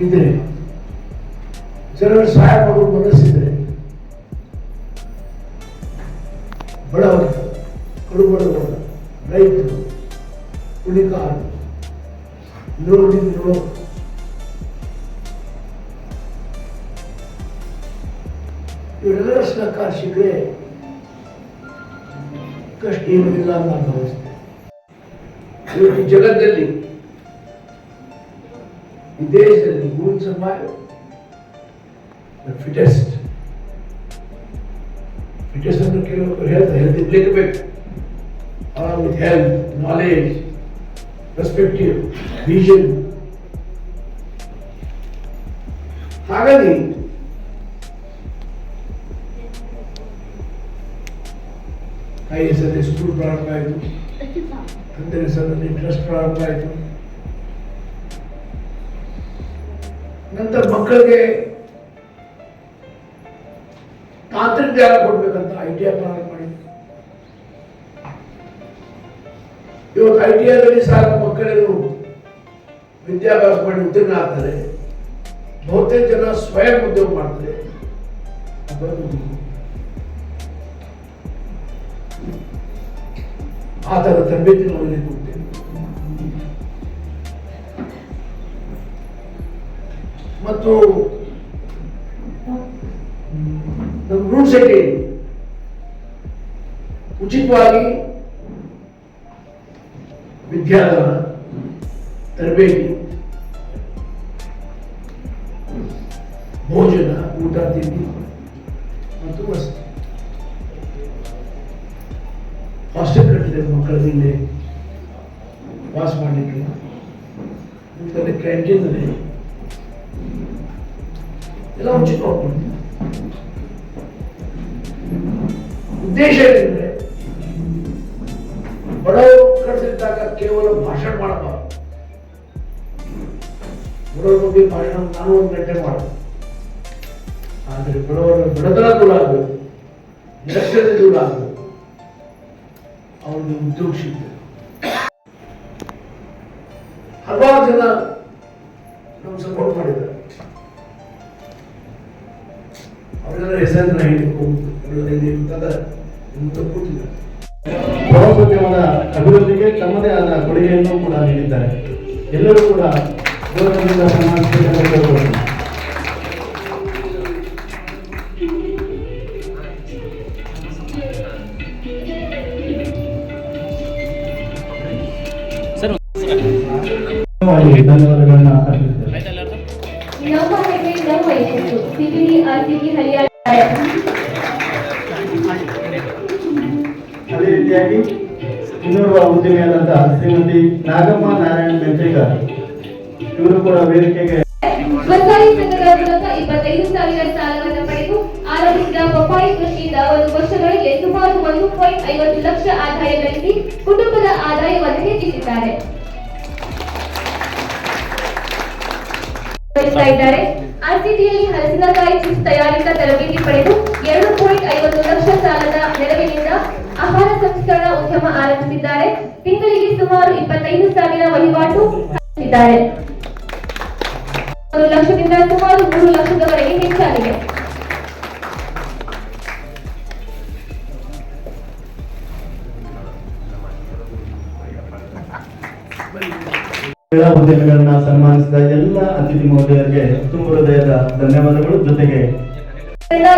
ಇದ್ರೆ, ಜನರ ಸಹಾಯ ಮಾಡುವ ಮನಸ್ಸಿದ್ರೆ, ಬಡವರ, ಕಡುಬಡವರ, ರೈತರು, ಕುಳಿಕಾರರು, ನೋಡಿದ್ರು ಇವರೆಲ್ಲರ ಸಹಕಾರ ಸಿಕ್ಕರೆ ಕಷ್ಟ ಏನಿಲ್ಲ ಅಂತ ನಾನು ಭಾವಿಸ್ತೇನೆ. ಇವತ್ತು ಜಗತ್ತಲ್ಲಿ, ಈ ದೇಶದಲ್ಲಿ ಫಿಟೆಸ್ಟ್ ಅನ್ನು ಕೆಲವರು ಹೇಳ್ತಾರೆ, ಹೆಲ್ತ್ ಇರ್ಲಿಕ್ಕೆ ಬೇಕು. With health, knowledge, perspective, vision. ಹಾಗಾಗಿ ತಾಯಿ ಹೆಸರಲ್ಲಿ ಸ್ಕೂಲ್ ಪ್ರಾರಂಭ ಆಯಿತು, ತಂದೆ ಹೆಸರಲ್ಲಿ ಟ್ರಸ್ಟ್ ಪ್ರಾರಂಭ ಆಯಿತು. ನಂತರ ಮಕ್ಕಳಿಗೆ ತಾಂತ್ರಿಕ ಜ್ಞಾನ ಕೊಡ್ಬೇಕಂತ ಐಟಿಐ ಪ್ರಾರಂಭ ಮಾಡಿದ್ರು. ಇವತ್ತು ಐಟಿಐದಲ್ಲಿ ಸಹ ಮಕ್ಕಳನ್ನು ವಿದ್ಯಾಭ್ಯಾಸ ಮಾಡಿ ಉತ್ತೀರ್ಣ ಆಗ್ತಾರೆ. ಬಹುತೇಕ ಜನ ಸ್ವಯಂ ಉದ್ಯೋಗ ಮಾಡ್ತಾರೆ. ಆ ಥರ ತರಬೇತಿ ನಾವು ಇಲ್ಲಿ ಕೊಡ್ತೇವೆ. ಮತ್ತು ನಮ್ಮ ರೂಲ್ ಸೆಟ್ಟಿಂಗ್ ಉಚಿತವಾಗಿ ವಿದ್ಯಾದಾನ, ತರಬೇತಿ, ಭೋಜನ, ಊಟ ತಿಂಡಿ ಮತ್ತು ವಸತಿ. ಹಾಸ್ಟೆಲ್ ಕಟ್ಟಿದೆ ಮಕ್ಕಳಿಗೆ ಇಲ್ಲಿ ವಾಸ ಮಾಡಲಿಕ್ಕೆ. ಮುಂದೆ ಕ್ಯಾಂಟೀನ್ ಇದೆ, ಎಲ್ಲ ಉಚಿತವಾಗಿ. ಉದ್ದೇಶ ಏನೆಂದ್ರೆ ಬಡವರು ಕಟ್ಟಿಸಿದಾಗ ಕೇವಲ ಭಾಷಣ ಮಾಡಬಾರದು. ಬಡವರ ಬಗ್ಗೆ ಭಾಷಣ ನಾನು 1 ಗಂಟೆ ಮಾಡಬಹುದು. ಆದರೆ ಬಡವರ ಬಡತನ ದೂರ ಆಗಬೇಕು, ನಿರಕ್ಷರತೆ ದೂರ ಆಗಬೇಕು, ಅವ್ರಿಗೆ ಉದ್ಯೋಗ ಸಿಗ್ತದೆ. ಹಲವಾರು ಜನ ನಮ್ಗೆ ಸಪೋರ್ಟ್ ಮಾಡಿದ್ದಾರೆ. ಅವರೆಲ್ಲ ಹೆಸರನ್ನ ಕೂತಿದ್ದಾರೆ. ಪ್ರವಾಸೋದ್ಯಮದ ಅಭಿವೃದ್ಧಿಗೆ ತಮ್ಮದೇ ಆದ ಕೊಡುಗೆಯನ್ನು ಕೂಡ ನೀಡಿದ್ದಾರೆ. ಎಲ್ಲರೂ ಕೂಡ ಗೌರವದಿಂದ ಸನ್ಮಾನಿಸಬೇಕು. ಧನ್ಯವಾದಗಳನ್ನ ಅರ್ಪಿಸುತ್ತೇವೆ. ಅದೇ ರೀತಿಯಾಗಿ ಇನ್ನೋರ್ವ ಉದ್ಯಮಿಯಾದಂತಹ ಶ್ರೀಮತಿ ನಾಗಮ್ಮ ನಾರಾಯಣ ಮೆಂತ್ರಿಗಾರ್, ಇವರು ಕೂಡ ವೇದಿಕೆಗೆ ಸ್ವಸಹಾಯ ಸಂಘಗಳ ಮೂಲಕ 25,000 ಸಾಲವನ್ನು ಪಡೆದು ಆರಂಭಿಸಿದ ಪಪ್ಪಾಯಿ ಕೃಷಿಯಿಂದ 1 ವರ್ಷಗಳಿಗೆ ಸುಮಾರು 1.50 ಲಕ್ಷ ಆದಾಯ ಗಳಿಸಿ ಕುಟುಂಬದ ಆದಾಯವನ್ನು ಹೆಚ್ಚಿಸಿದ್ದಾರೆ. ಆರ್ಸಿಟಿಯಲ್ಲಿ ಹಲಸಿನಕಾಯಿ ಚಿಪ್ಸ್ ತಯಾರಿಕಾ ತರಬೇತಿ ಪಡೆದು 2.50 ಲಕ್ಷ ಸಾಲದ ನೆರವಿನಿಂದ ಆಹಾರ ಸಂಸ್ಕರಣಾ ಉದ್ಯಮ ಆರಂಭಿಸಿದ್ದಾರೆ. ತಿಂಗಳಿಗೆ ಸುಮಾರು 25,000 ವಹಿವಾಟು ಮಾಡಿದ್ದಾರೆ. 1 ಲಕ್ಷದಿಂದ ಸುಮಾರು 3 ಲಕ್ಷದವರೆಗೆ ಹೆಚ್ಚಾಗಿದೆ. ಕ್ರೀಡಾ ಉದ್ಯಮಿಗಳನ್ನ ಸನ್ಮಾನಿಸಿದ ಎಲ್ಲ ಅತಿಥಿ ಮಹೋದಯರಿಗೆ ತುಂಬ ಹೃದಯದ ಧನ್ಯವಾದಗಳು. ಜೊತೆಗೆ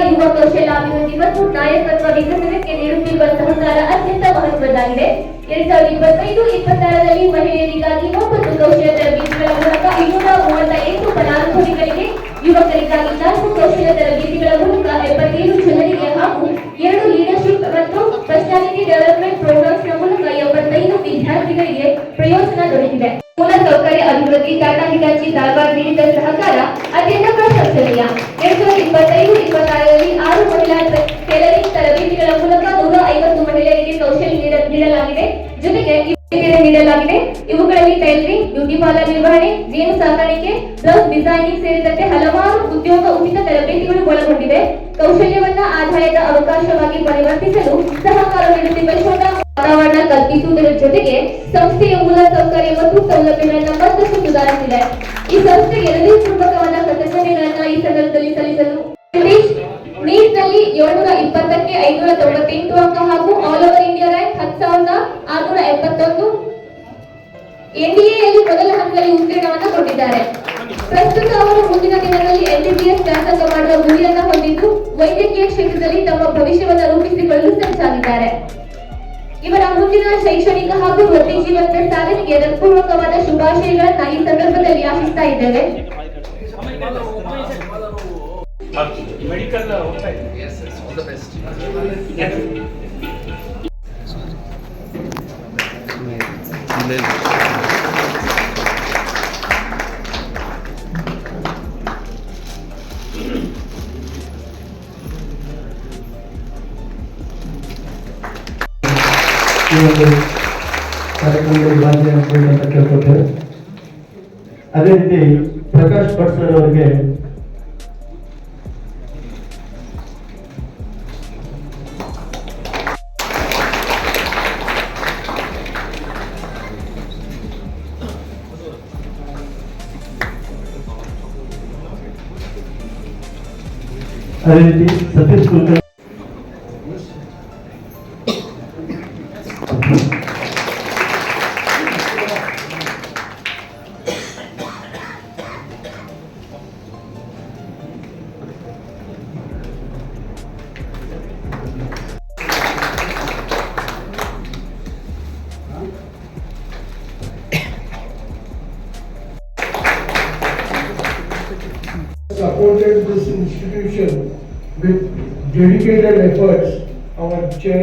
ಯುವ ಕೌಶಲ್ಯಾಭಿವೃದ್ಧಿ ಮತ್ತು ನಾಯಕತ್ವ ವಿಕಸನಕ್ಕೆ ನೀಡುತ್ತಿರುವ ಸಹಕಾರ ಅತ್ಯಂತ ಮಹತ್ವದ್ದಾಗಿದೆ. 2025-26ರಲ್ಲಿ ಮಹಿಳೆಯರಿಗಾಗಿ 9 ಕೌಶಲ್ಯ ತರಬೇತಿಗಳ ಮೂಲಕ 238 ಫಲಾನುಭವಿಗಳಿಗೆ, ಯುವಕರಿಗಾಗಿ 4 ಕೌಶಲ್ಯ ತರಬೇತಿಗಳ ಮೂಲಕ 77 ಜನರಿಗೆ ಹಾಗೂ 2 ಲೀಡರ್ಶಿಪ್ ಮತ್ತು ಪರ್ಸನಾಲಿಟಿ ಡೆವಲಪ್ಮೆಂಟ್ ಪ್ರೋಗ್ರಾಮ್ಸ್ ನ ಮೂಲಕ 75 ವಿದ್ಯಾರ್ಥಿಗಳಿಗೆ ಪ್ರಯೋಜನ ದೊರೆತಿದೆ. ಮೂಲಸೌಕರ್ಯ ಅಭಿವೃದ್ಧಿ ಟಾಟಾ ಹಿಟಾಚಿ ಧಾರವಾಡ ನೀಡಿದ ಸಹಕಾರ ಅತ್ಯಂತ ಪ್ರಶಂಸನೀಯ. 2025-26ರಲ್ಲಿ 6 ಮಹಿಳಾ ಟೈಲರಿಂಗ್ ತರಬೇತಿಗಳ ಮೂಲಕ 150 ಮಹಿಳೆಯರಿಗೆ ಕೌಶಲ್ಯ ನೀಡಲಾಗಿದೆ. ಜೊತೆಗೆ ನೀಡಲಾಗಿದೆ. ಇವುಗಳಲ್ಲಿ ಟೈಲರಿಂಗ್, ಬ್ಯೂಟಿ ಪಾರ್ಲರ್ ನಿರ್ವಹಣೆ, ಜೇನು ಸಾಕಾಣಿಕೆ, ಬ್ಲೌಸ್ ಡಿಸೈನಿಂಗ್ ಸೇರಿದಂತೆ ಹಲವಾರು ಉದ್ಯೋಗ ಉಚಿತ ತರಬೇತಿಗಳು ಒಳಗೊಂಡಿವೆ. ಕೌಶಲ್ಯವನ್ನ ಆದಾಯದ ಅವಕಾಶವಾಗಿ ಪರಿವರ್ತಿಸಲು ಸಹಕಾರ ನೀಡುತ್ತಿರುವ ಶೋಧ ವಾತಾವರಣ ಕಲ್ಪಿಸುವುದರ ಜೊತೆಗೆ ಸಂಸ್ಥೆಯ ಮೂಲ ಸೌಕರ್ಯ ಮತ್ತು ಸೌಲಭ್ಯಗಳನ್ನು ಮತ್ತಷ್ಟು ಸುಧಾರಿಸಿದೆ. ಈ ಸಂಸ್ಥೆಗೆ ಹೃದಯಪೂರ್ವಕವಾದ ಕೃತಜ್ಞತೆಗಳನ್ನು ಈ ಸಂದರ್ಭದಲ್ಲಿ ಸಲ್ಲಿಸಲು ನೀಟ್ನಲ್ಲಿ 720ಕ್ಕೆ 598 ಅಂಕ ಹಾಗೂ ಆಲ್ ಓವರ್ ಇಂಡಿಯಾ ರ್ಯಾಂಕ್ 10,671, ಎನ್ಡಿಎಯಲ್ಲಿ ಮೊದಲ ಹಂತದಲ್ಲಿ ಉತ್ತೀರ್ಣವನ್ನು ಕೊಟ್ಟಿದ್ದಾರೆ. ಪ್ರಸ್ತುತ ಅವರು ಮುಂದಿನ ದಿನಗಳಲ್ಲಿ MBBS ವ್ಯಾಸಂಗ ಮಾಡುವ ಗುರಿಯನ್ನ ಹೊಂದಿದ್ದು ವೈದ್ಯಕೀಯ ಕ್ಷೇತ್ರದಲ್ಲಿ ತಮ್ಮ ಭವಿಷ್ಯವನ್ನು ರೂಪಿಸಿಕೊಳ್ಳಲು ಸಜ್ಜಾಗಿದ್ದಾರೆ. ಇವರ ಮುಂದಿನ ಶೈಕ್ಷಣಿಕ ಹಾಗೂ ವೃತ್ತಿ ಜೀವನದ ಸಾಧನೆಗೆ ಹೃತ್ಪೂರ್ವಕವಾದ ಶುಭಾಶಯಗಳನ್ನ ಈ ಸಂದರ್ಭದಲ್ಲಿ ಆಶಿಸ್ತಾ ಇದ್ದೇವೆ. ಮೆಡಿಕಲ್ ಹೋಗ್ತಾ ಇದೆ. Yes, yes, all the best. ಈ ಒಂದು ಕಾರ್ಯಕ್ರಮದಲ್ಲಿ ಭಾಗಿಯಾಗಬೇಕು ಅಂತ ಕೇಳ್ಕೊಳ್ತೇವೆ. ಅದೇ ರೀತಿ ಪ್ರಕಾಶ್ ಭಟ್ ಸರ್ ಅವರಿಗೆ ಅದೇ ರೀತಿ Satish Kulkarni supported this institution with dedicated efforts. Our chair